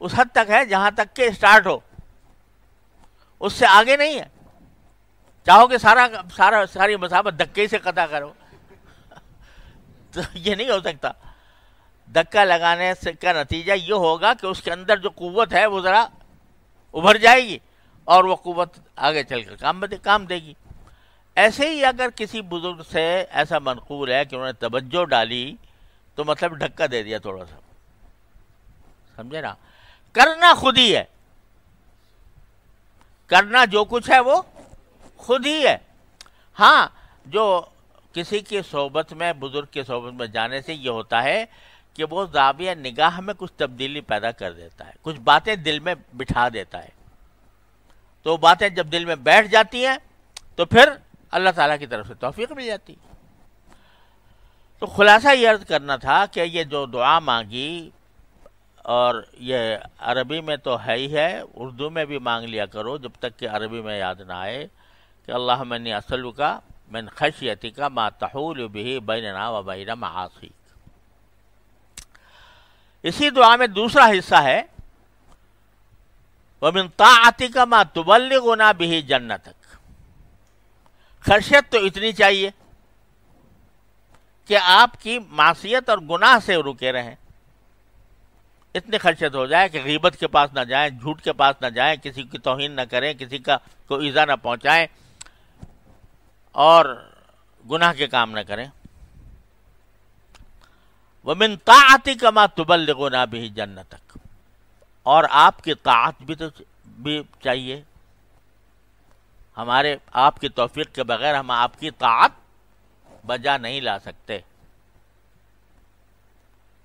اس حد تک ہے جہاں تک کہ اسٹارٹ ہو، اس سے آگے نہیں ہے۔ چاہو کہ ساری مسافت دھکے سے قطع کرو تو یہ نہیں ہو سکتا۔ دھکا لگانے سے کا نتیجہ یہ ہوگا کہ اس کے اندر جو قوت ہے وہ ذرا ابھر جائے گی، اور وہ قوت آگے چل کر کام دے گی۔ ایسے ہی اگر کسی بزرگ سے ایسا منقول ہے کہ انہوں نے توجہ ڈالی تو مطلب دھکا دے دیا تھوڑا سا، سمجھے نا۔ کرنا خود ہی ہے، کرنا جو کچھ ہے وہ خود ہی ہے۔ ہاں، جو کسی کی صحبت میں، بزرگ کی صحبت میں جانے سے یہ ہوتا ہے کہ وہ زاویہ نگاہ میں کچھ تبدیلی پیدا کر دیتا ہے، کچھ باتیں دل میں بٹھا دیتا ہے، تو باتیں جب دل میں بیٹھ جاتی ہیں تو پھر اللہ تعالیٰ کی طرف سے توفیق مل جاتی۔ تو خلاصہ یہ عرض کرنا تھا کہ یہ جو دعا مانگی، اور یہ عربی میں تو ہے ہی ہے، اردو میں بھی مانگ لیا کرو جب تک کہ عربی میں یاد نہ آئے، کہ اللہم انی اسألک من خشیتک ما تحول بہ بیننا و بین معاصیک۔ اسی دعا میں دوسرا حصہ ہے ومن طاعتک ما تبلغنا بہ جنتک۔ خشیت تو اتنی چاہیے کہ آپ کی معصیت اور گناہ سے رکے رہیں، اتنی خشیت ہو جائے کہ غیبت کے پاس نہ جائیں، جھوٹ کے پاس نہ جائیں، کسی کی توہین نہ کریں، کسی کا کوئی ایذا نہ پہنچائیں، اور گناہ کے کام نہ کریں۔ وَمِن طَاعَتِكَ مَا تُبَلِّغُنَا بِهِ جَنَّتَكَ، اور آپ کی طاعت بھی چاہیے، ہمارے آپ کی توفیق کے بغیر ہم آپ کی طاعت بجا نہیں لا سکتے،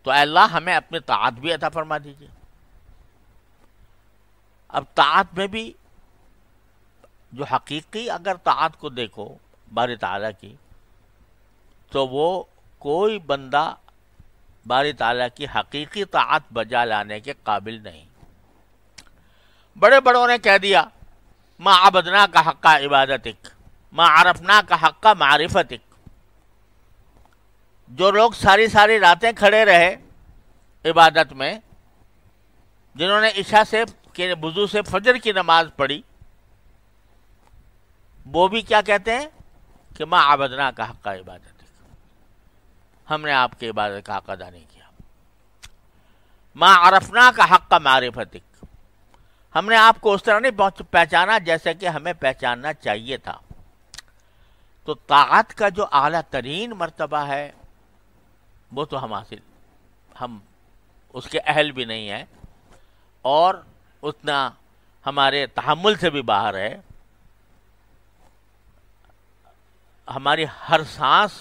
تو اے اللہ ہمیں اپنی طاعت بھی عطا فرما دیجیے۔ اب طاعت میں بھی جو حقیقی اگر طاعت کو دیکھو باری تعالیٰ کی، تو وہ کوئی بندہ باری تعالیٰ کی حقیقی طاعت بجا لانے کے قابل نہیں۔ بڑے بڑوں نے کہہ دیا ما عبدنا کا حق عبادتک، ما عرفنا کا حق معرفتک۔ جو لوگ ساری راتیں کھڑے رہے عبادت میں، جنہوں نے عشاء سے وضو سے فجر کی نماز پڑھی، وہ بھی کیا کہتے ہیں کہ ما عبدنا کا حق عبادتک، ہم نے آپ کی عبادت کا حق ادا نہیں کیا۔ ما عرفنا کا حق معرفتک، ہم نے آپ کو اس طرح نہیں پہچانا جیسے کہ ہمیں پہچاننا چاہیے تھا۔ تو طاعت کا جو اعلیٰ ترین مرتبہ ہے وہ تو ہم اس کے اہل بھی نہیں ہیں، اور اتنا ہمارے تحمل سے بھی باہر ہے۔ ہماری ہر سانس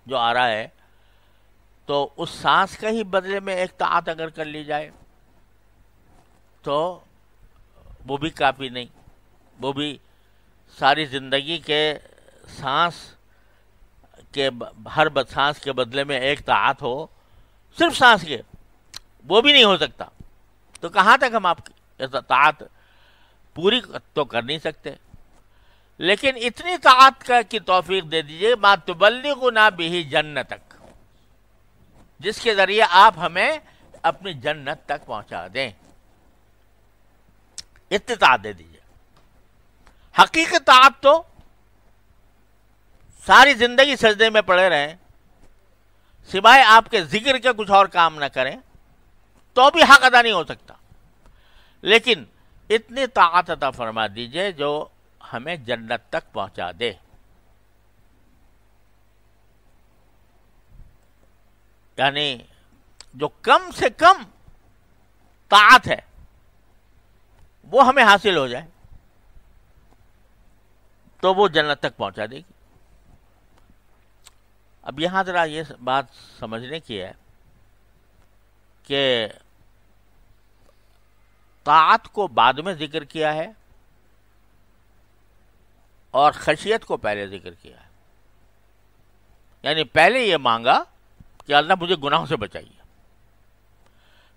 جو آ رہا ہے تو اس سانس کا ہی بدلے میں ایک طاعت اگر کر لی جائے تو وہ بھی کافی نہیں. وہ بھی ساری زندگی کے سانس کے ہر سانس کے بدلے میں ایک طاعت ہو, صرف سانس کے, وہ بھی نہیں ہو سکتا. تو کہاں تک ہم آپ کی طاعت پوری تو کر نہیں سکتے, لیکن اتنی طاعت کی توفیق دے دیجئے ما تبلغنا بہ جنتک, جس کے ذریعے آپ ہمیں اپنی جنت تک پہنچا دیں. اتنی طاعت دے دیجئے. حقیقی طاعت تو ساری زندگی سجدے میں پڑے رہیں, سوائے آپ کے ذکر کے کچھ اور کام نہ کریں, تو بھی حق ادا نہیں ہو سکتا. لیکن اتنی طاعت عطا فرما دیجئے جو ہمیں جنت تک پہنچا دے. یعنی جو کم سے کم طاعت ہے وہ ہمیں حاصل ہو جائے تو وہ جنت تک پہنچا دے گی. اب یہاں ذرا یہ بات سمجھنے کی ہے کہ طاعت کو بعد میں ذکر کیا ہے اور خشیت کو پہلے ذکر کیا ہے. یعنی پہلے یہ مانگا کہ اللہ مجھے گناہوں سے بچائیے,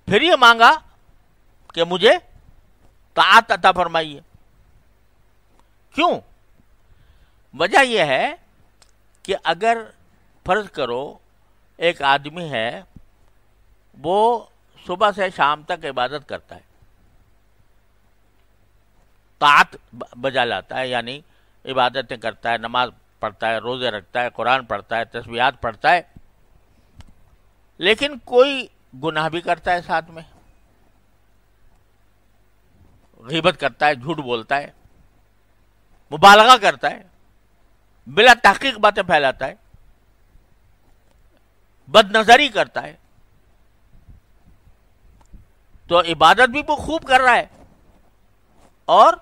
پھر یہ مانگا کہ مجھے طاعت عطا فرمائیے. کیوں؟ وجہ یہ ہے کہ اگر فرض کرو ایک آدمی ہے, وہ صبح سے شام تک عبادت کرتا ہے, طاعت بجا لاتا ہے, یعنی عبادتیں کرتا ہے, نماز پڑھتا ہے, روزے رکھتا ہے, قرآن پڑھتا ہے, تسبیحات پڑھتا ہے, لیکن کوئی گناہ بھی کرتا ہے ساتھ میں, غیبت کرتا ہے, جھوٹ بولتا ہے, مبالغہ کرتا ہے, بلا تحقیق باتیں پھیلاتا ہے, بد نظری کرتا ہے, تو عبادت بھی وہ خوب کر رہا ہے اور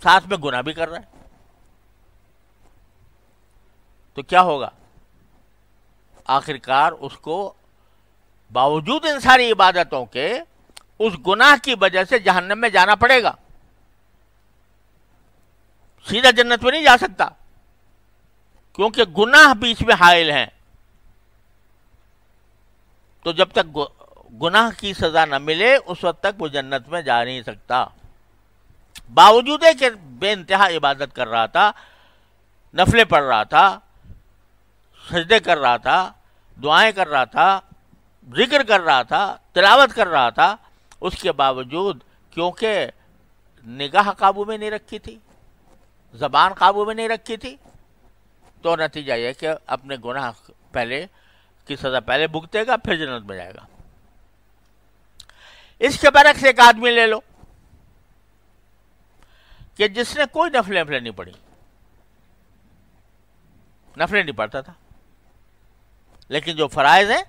ساتھ میں گناہ بھی کر رہا ہے. تو کیا ہوگا؟ آخرکار اس کو باوجود ان ساری عبادتوں کے اس گناہ کی وجہ سے جہنم میں جانا پڑے گا, سیدھا جنت میں نہیں جا سکتا, کیونکہ گناہ بیچ میں حائل ہیں. تو جب تک گناہ کی سزا نہ ملے اس وقت تک وہ جنت میں جا نہیں سکتا. باوجود ہے کہ بے انتہا عبادت کر رہا تھا, نفلیں پڑھ رہا تھا, سجدے کر رہا تھا, دعائیں کر رہا تھا, ذکر کر رہا تھا, تلاوت کر رہا تھا, اس کے باوجود کیونکہ نگاہ قابو میں نہیں رکھی تھی, زبان قابو میں نہیں رکھی تھی, تو نتیجہ یہ کہ اپنے گناہ پہلے کی سزا پہلے بھگتے گا, پھر جنت میں جائے گا. اس کے برعکس ایک آدمی لے لو کہ جس نے کوئی نفلیں نہیں پڑھی, نفلیں نہیں پڑھتا تھا, لیکن جو فرائض ہیں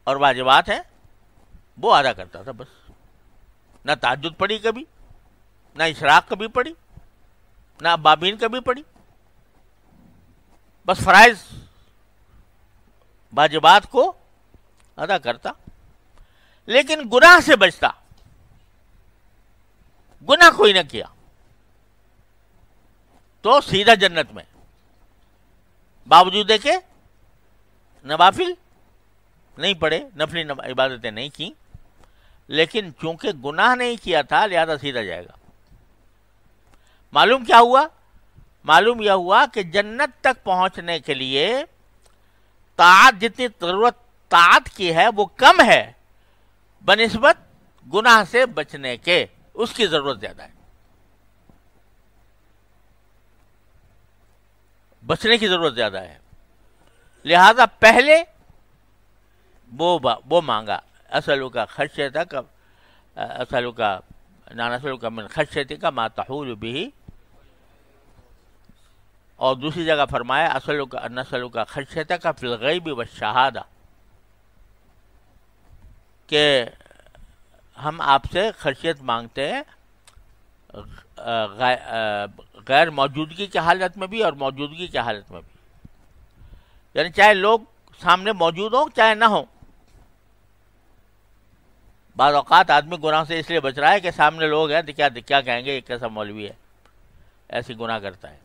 اور واجبات ہیں وہ ادا کرتا تھا بس. نہ تہجد پڑھی کبھی, نہ اشراق کبھی پڑھی, نہ ابابین کبھی پڑھی, بس فرائض واجبات کو ادا کرتا, لیکن گناہ سے بچتا, گناہ کوئی نہ کیا, تو سیدھا جنت میں, باوجود ہے کہ نوافل نہیں پڑھے, نفلی عبادتیں نہیں کی, لیکن چونکہ گناہ نہیں کیا تھا لہذا سیدھا جائے گا. معلوم کیا ہوا؟ معلوم یہ ہوا کہ جنت تک پہنچنے کے لیے طاعت جتنی ضرورت طاعت کی ہے وہ کم ہے بنسبت گناہ سے بچنے کے, اس کی ضرورت زیادہ ہے, بچنے کی ضرورت زیادہ ہے. لہذا پہلے وہ مانگا اسألک خشیتک, اسألک نسألک من خشیتک ما تحول به, اور دوسری جگہ فرمایا نسألک خشیتک فی الغیب والشہادہ, کہ ہم آپ سے خشیت مانگتے ہیں غیر موجودگی کی حالت میں بھی اور موجودگی کی حالت میں بھی، یعنی چاہے لوگ سامنے موجود ہوں چاہے نہ ہوں. بعض اوقات آدمی گناہ سے اس لیے بچ رہا ہے کہ سامنے لوگ ہیں تو کیا کہیں گے، یہ کیسا مولوی ہے ایسی گناہ کرتا ہے،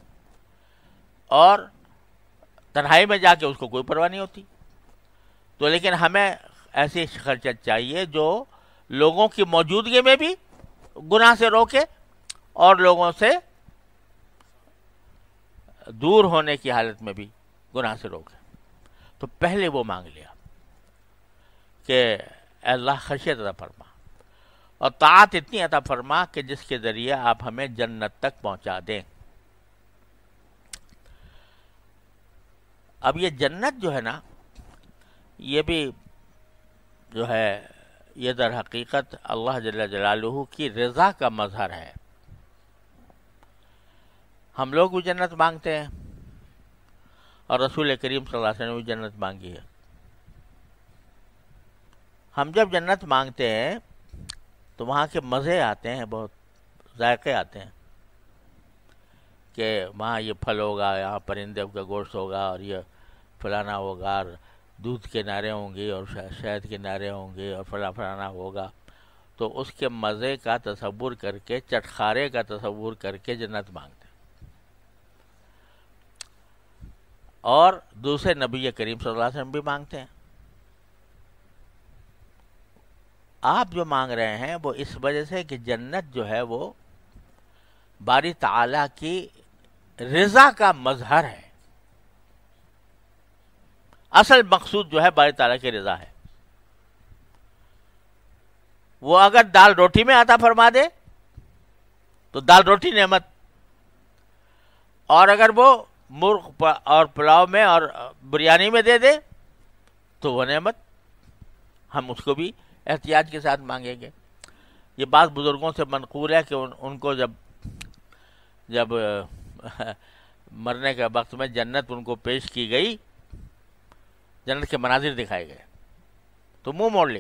اور تنہائی میں جا کے اس کو کوئی پرواہ نہیں ہوتی. تو لیکن ہمیں ایسی خرچت چاہیے جو لوگوں کی موجودگی میں بھی گناہ سے روکے اور لوگوں سے دور ہونے کی حالت میں بھی گناہ سے روکے. تو پہلے وہ مانگ لیا کہ اے اللہ خشیت عطا فرما اور طاعت اتنی عطا فرما کہ جس کے ذریعے آپ ہمیں جنت تک پہنچا دیں. اب یہ جنت جو ہے نا، یہ بھی جو ہے یہ در حقیقت اللہ جل جلالہ کی رضا کا مظہر ہے. ہم لوگ بھی جنت مانگتے ہیں اور رسول کریم صلی اللہ علیہ وسلم نے بھی جنت مانگی ہے. ہم جب جنت مانگتے ہیں تو وہاں کے مزے آتے ہیں، بہت ذائقے آتے ہیں کہ وہاں یہ پھل ہوگا، یہاں پرندے کا گوشت ہوگا، اور یہ فلانا ہوگا، اور دودھ کے نعرے ہوں گے اور شہد کے نعرے ہوں گے اور فلانا ہوگا. تو اس کے مزے کا تصور کر کے، چٹخارے کا تصور کر کے جنت مانگتے ہیں. اور دوسرے نبی کریم صلی اللہ علیہ وسلم بھی مانگتے ہیں. آپ جو مانگ رہے ہیں وہ اس وجہ سے کہ جنت جو ہے وہ باری تعالیٰ کی رضا کا مظہر ہے. اصل مقصود جو ہے باری تعالیٰ کی رضا ہے. وہ اگر دال روٹی میں عطا فرما دے تو دال روٹی نعمت، اور اگر وہ مرغ اور پلاؤ میں اور بریانی میں دے دے تو وہ نعمت. ہم اس کو بھی احتیاط کے ساتھ مانگیں گے. یہ بات بزرگوں سے منقول ہے کہ ان کو جب مرنے کے وقت میں جنت ان کو پیش کی گئی، جنت کے مناظر دکھائے گئے تو منہ موڑ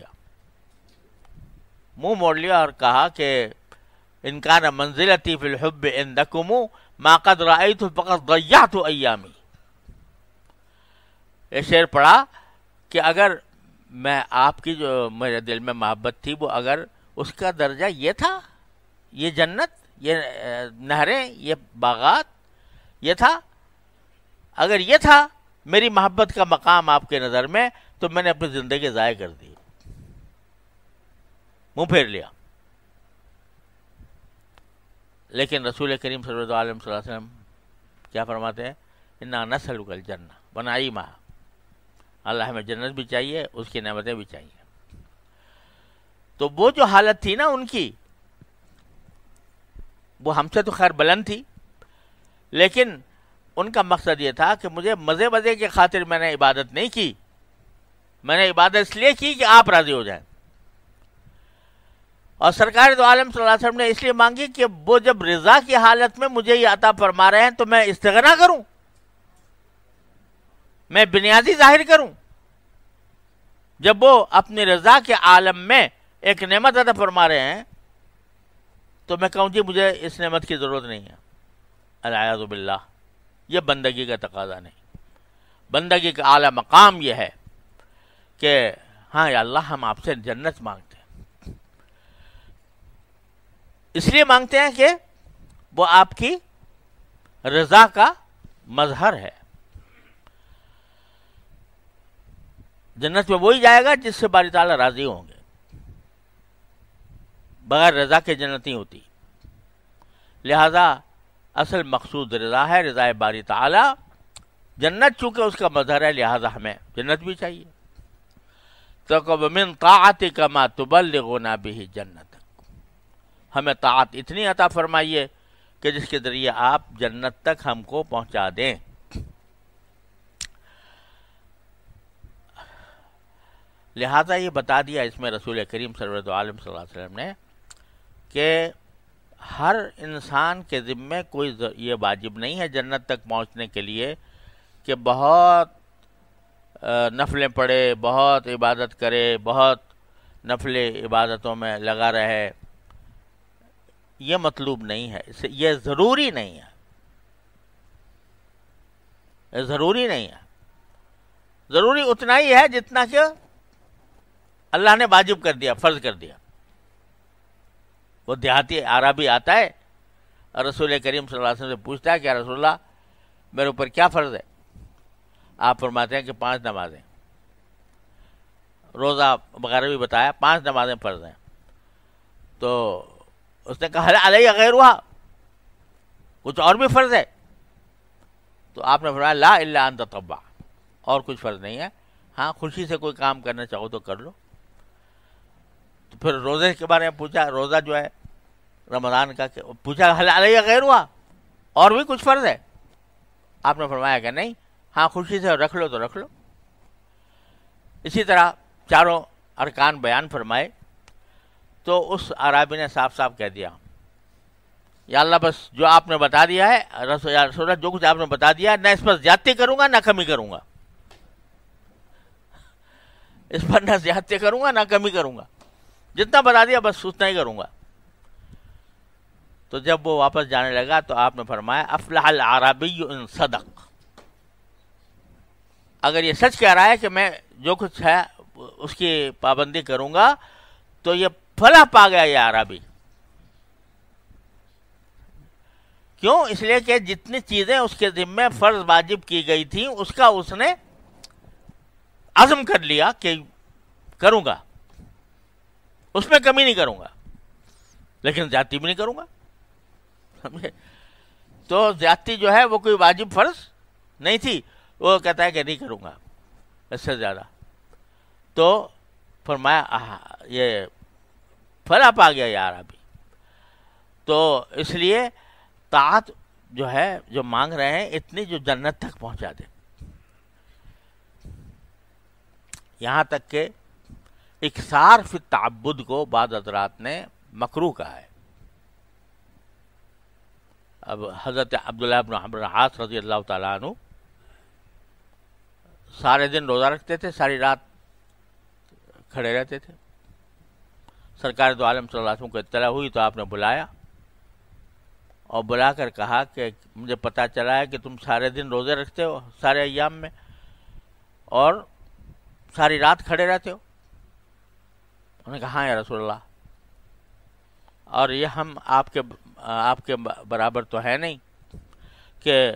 لیا اور کہا کہ ان کان منزلتی فی الحب عندکم ما قد رأیت فقد ضیعت ایامی. یہ شعر پڑھا کہ اگر میں آپ کی جو میرے دل میں محبت تھی وہ اگر اس کا درجہ یہ تھا، یہ جنت، یہ نہریں، یہ باغات، یہ تھا، اگر یہ تھا میری محبت کا مقام آپ کے نظر میں، تو میں نے اپنی زندگی ضائع کر دی، منہ پھیر لیا. لیکن رسول کریم صلی اللہ علیہ وسلم کیا فرماتے ہیں؟ انا نسألک الجنہ ونعیمہا. اللہ ہمیں جنت بھی چاہیے، اس کی نعمتیں بھی چاہیے. تو وہ جو حالت تھی نا ان کی، وہ ہم سے تو خیر بلند تھی، لیکن ان کا مقصد یہ تھا کہ مجھے مزے کی خاطر میں نے عبادت نہیں کی، میں نے عبادت اس لیے کی کہ آپ راضی ہو جائیں. اور سرکار دو عالم صلی اللہ علیہ وسلم نے اس لیے مانگی کہ وہ جب رضا کی حالت میں مجھے یہ عطا فرما رہے ہیں تو میں استغنا کروں، میں بنیادی ظاہر کروں. جب وہ اپنی رضا کے عالم میں ایک نعمت عطا فرما رہے ہیں تو میں کہوں جی مجھے اس نعمت کی ضرورت نہیں ہے. العیاذ باللہ، یہ بندگی کا تقاضا نہیں. بندگی کا اعلیٰ مقام یہ ہے کہ ہاں یا اللہ ہم آپ سے جنت مانگتے ہیں. اس لیے مانگتے ہیں کہ وہ آپ کی رضا کا مظہر ہے. جنت میں وہی جائے گا جس سے باری تعالیٰ راضی ہوں گے. بغیر رضا کے جنت نہیں ہوتی. لہذا اصل مقصود رضا ہے، رضا باری تعالیٰ. جنت چونکہ اس کا مظہر ہے لہذا ہمیں جنت بھی چاہیے. تقب من طاعتک ما تبلغنا به جنت، ہمیں طاعت اتنی عطا فرمائیے کہ جس کے ذریعے آپ جنت تک ہم کو پہنچا دیں. لہذا یہ بتا دیا اس میں رسول کریم صلی اللہ علیہ وسلم نے کہ ہر انسان کے ذمے کوئی یہ واجب نہیں ہے جنت تک پہنچنے کے لیے کہ بہت نفلیں پڑھے، بہت عبادت کرے، بہت نفل عبادتوں میں لگا رہے. یہ مطلوب نہیں ہے، یہ ضروری نہیں ہے. یہ ضروری نہیں ہے، ضروری اتنا ہی ہے جتنا کہ اللہ نے واجب کر دیا، فرض کر دیا۔ وہ دیہاتی عربی آتا ہے اور رسول کریم صلی اللہ علیہ وسلم سے پوچھتا ہے کہ یا رسول اللہ میرے اوپر کیا فرض ہے؟ آپ فرماتے ہیں کہ 5 نمازیں، روزہ وغیرہ بھی بتایا، 5 نمازیں فرض ہیں۔ تو اس نے کہا حل علیہ غیرہا، کچھ اور بھی فرض ہے؟ تو آپ نے فرمایا لا الا ان تطوع، اور کچھ فرض نہیں ہے، ہاں خوشی سے کوئی کام کرنا چاہو تو کر لو۔ تو پھر روزے کے بارے میں پوچھا، روزہ جو ہے رمضان کا، پوچھا حل علیہ غیرہا، اور بھی کچھ فرض ہے؟ آپ نے فرمایا کہ نہیں، ہاں خوشی سے رکھ لو تو رکھ لو۔ اسی طرح چاروں ارکان بیان فرمائے تو اس عرابی نے صاف صاف کہہ دیا یا اللہ بس جو آپ نے بتا دیا ہے، یا رسول اللہ جو کچھ آپ نے بتا دیا ہے، نہ اس پر زیادتی کروں گا نہ کمی کروں گا، اس پر نہ زیادتی کروں گا نہ کمی کروں گا، جتنا بتا دیا بس اتنا ہی کروں گا۔ تو جب وہ واپس جانے لگا تو آپ نے فرمایا افلح العربی ان صدق، اگر یہ سچ کہہ رہا ہے کہ میں جو کچھ ہے اس کی پابندی کروں گا تو یہ فلاح پا گیا یہ عربی۔ کیوں؟ اس لیے کہ جتنی چیزیں اس کے ذمے فرض واجب کی گئی تھیں اس کا اس نے عزم کر لیا کہ کروں گا، اس میں کمی نہیں کروں گا، لیکن زیادتی بھی نہیں کروں گا، سمجھے؟ تو زیادتی جو ہے وہ کوئی واجب فرض نہیں تھی، وہ کہتا ہے کہ نہیں کروں گا اس سے زیادہ۔ تو فرمایا یہ فلاح پا گیا یار ابھی۔ تو اس لیے طاعت جو ہے جو مانگ رہے ہیں اتنی جو جنت تک پہنچا دے، یہاں تک کہ اکثار فی التعبد کو بعض حضرات نے مکروہ کہا ہے۔ اب حضرت عبداللہ بن عمرو بن العاص رضی اللہ تعالیٰ عنہ سارے دن روزہ رکھتے تھے، ساری رات کھڑے رہتے تھے۔ سرکار دو عالم صلی اللہ علیہ وسلم کو اطلاع ہوئی تو آپ نے بلایا اور بلا کر کہا کہ مجھے پتہ چلا ہے کہ تم سارے دن روزے رکھتے ہو سارے ایام میں اور ساری رات کھڑے رہتے ہو۔ انہوں نے کہا ہاں یا رسول اللہ، اور یہ ہم آپ کے برابر تو ہے نہیں کہ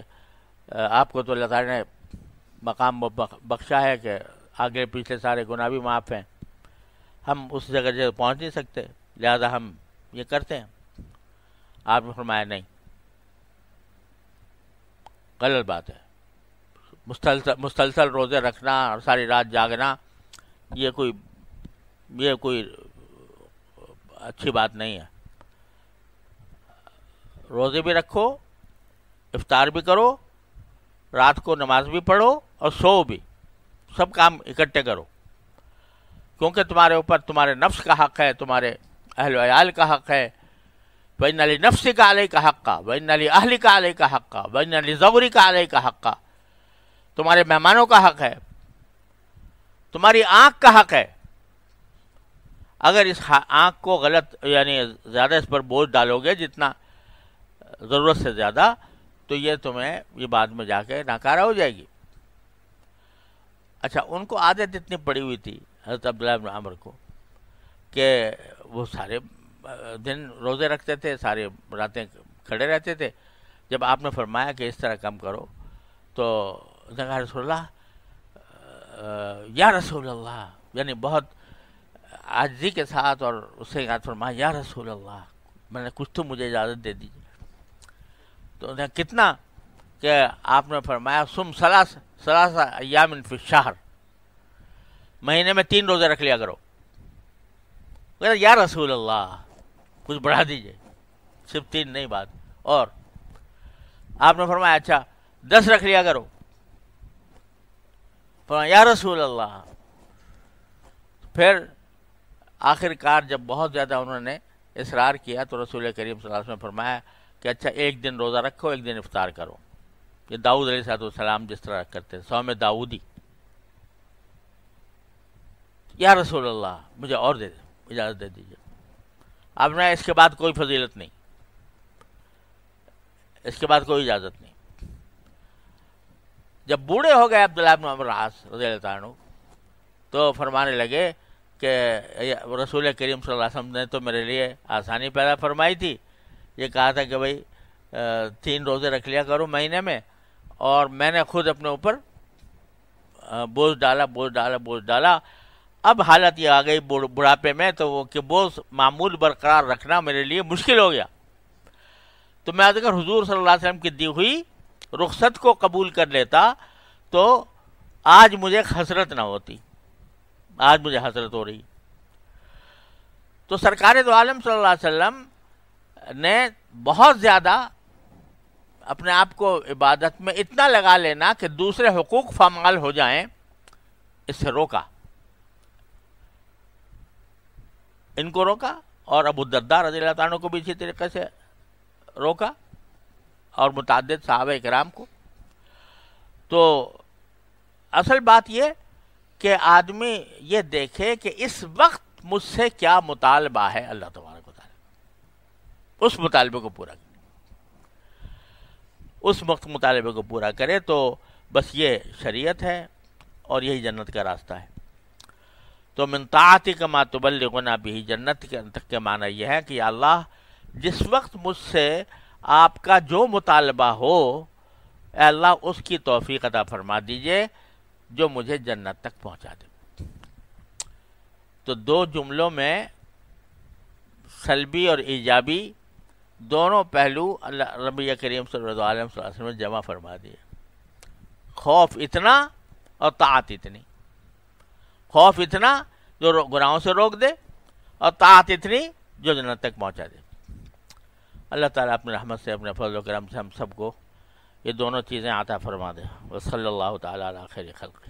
آپ کو تو اللہ تعالیٰ نے مقام بخشا ہے کہ آگے پیچھے سارے گناہ بھی معاف ہیں، ہم اس جگہ پہنچ نہیں سکتے، لہذا ہم یہ کرتے ہیں۔ آپ نے فرمایا نہیں، غلط بات ہے، مسلسل روزے رکھنا اور ساری رات جاگنا یہ کوئی اچھی بات نہیں ہے۔ روزے بھی رکھو، افطار بھی کرو، رات کو نماز بھی پڑھو اور سو بھی، سب کام اکٹھے کرو، کیونکہ تمہارے اوپر تمہارے نفس کا حق ہے، تمہارے اہل و عیال کا حق ہے۔ وَإِنَّ لِنَفْسِكَ عَلَيْكَ حَقًّا وَإِنَّ لِأَهْلِكَ عَلَيْكَ حَقًّا وَإِنَّ لِزَوْرِكَ عَلَيْكَ حَقًّا، تمہارے مہمانوں کا حق ہے، تمہاری آنکھ کا حق ہے۔ اگر اس آنکھ کو غلط یعنی زیادہ اس پر بوجھ ڈالو گے جتنا ضرورت سے زیادہ تو یہ تمہیں یہ بعد میں جا کے ناکارہ ہو جائے گی۔ اچھا، ان کو عادت اتنی پڑی ہوئی تھی حضرت عبداللہ بن عمر کو کہ وہ سارے دن روزے رکھتے تھے، سارے راتیں کھڑے رہتے تھے۔ جب آپ نے فرمایا کہ اس طرح کم کرو تو اس نے کہا رسول اللہ یا رسول اللہ، یعنی بہت عاجزی کے ساتھ، اور اس سے فرمایا یا رسول اللہ، میں نے کچھ تو مجھے اجازت دے دیجیے۔ تو کتنا کہ آپ نے فرمایا سم ثلاث ایام فی الشہر، مہینے میں 3 روزے رکھ لیا کرو۔ یا رسول اللہ کچھ بڑھا دیجئے، صرف 3 نہیں بات۔ اور آپ نے فرمایا اچھا 10 رکھ لیا کرو، فرمایا یا رسول اللہ۔ پھر آخر کار جب بہت زیادہ انہوں نے اصرار کیا تو رسول کریم صلی اللہ علیہ وسلم نے فرمایا کہ اچھا 1 دن روزہ رکھو، 1 دن افطار کرو۔ یہ داؤد علیہ السلام جس طرح کرتے، صوم داؤدی۔ یا رسول اللہ مجھے اور دے دیں، اجازت دے دیجیے۔ اب نے اس کے بعد کوئی فضیلت نہیں، اس کے بعد کوئی اجازت نہیں۔ جب بوڑھے ہو گئے عبداللہ بن عمرو العاص رضی اللہ تعالیٰ عنہ تو فرمانے لگے کہ رسول کریم صلی اللہ علیہ وسلم نے تو میرے لیے آسانی پیدا فرمائی تھی، یہ کہا تھا کہ بھائی 3 روزے رکھ لیا کرو مہینے میں، اور میں نے خود اپنے اوپر بوجھ ڈالا. اب حالت یہ آ گئی بڑھاپے میں تو وہ کہ بوجھ معمول برقرار رکھنا میرے لیے مشکل ہو گیا. تو میں اگر حضور صلی اللہ علیہ وسلم کی دی ہوئی رخصت کو قبول کر لیتا تو آج مجھے حسرت نہ ہوتی، آج مجھے حسرت ہو رہی. تو سرکار دو عالم صلی اللہ علیہ وسلم نے بہت زیادہ اپنے آپ کو عبادت میں اتنا لگا لینا کہ دوسرے حقوق پامال ہو جائیں اس سے روکا، ان کو روکا، اور ابو الدرداء رضی اللہ تعالیٰ عنہ کو بھی اسی طریقے سے روکا، اور متعدد صحابہ کرام کو. تو اصل بات یہ کہ آدمی یہ دیکھے کہ اس وقت مجھ سے کیا مطالبہ ہے اللہ تبارک و تعالیٰ، اس مطالبے کو پورا کرے، اس وقت مطالبے کو پورا کرے. تو بس یہ شریعت ہے اور یہی جنت کا راستہ ہے. تو من طاعتک ما تبلغنا بہ، جنت تک کے معنی یہ ہے کہ یا اللہ جس وقت مجھ سے آپ کا جو مطالبہ ہو اے اللہ اس کی توفیق عطا فرما دیجئے جو مجھے جنت تک پہنچا دے. تو 2 جملوں میں سلبی اور ایجابی دونوں پہلو اللہ نبی کریم صلی اللہ علیہ وسلم نے جمع فرما دیے. خوف اتنا اور طاعت اتنی. خوف اتنا جو گناہوں سے روک دے، اور طاعت اتنی جو جنت تک پہنچا دے. اللہ تعالیٰ اپنے رحمت سے، اپنے فضل و کرم سے ہم سب کو یہ دونوں چیزیں عطا فرما دے. وصلی اللہ تعالیٰ علی خیر خلقہ.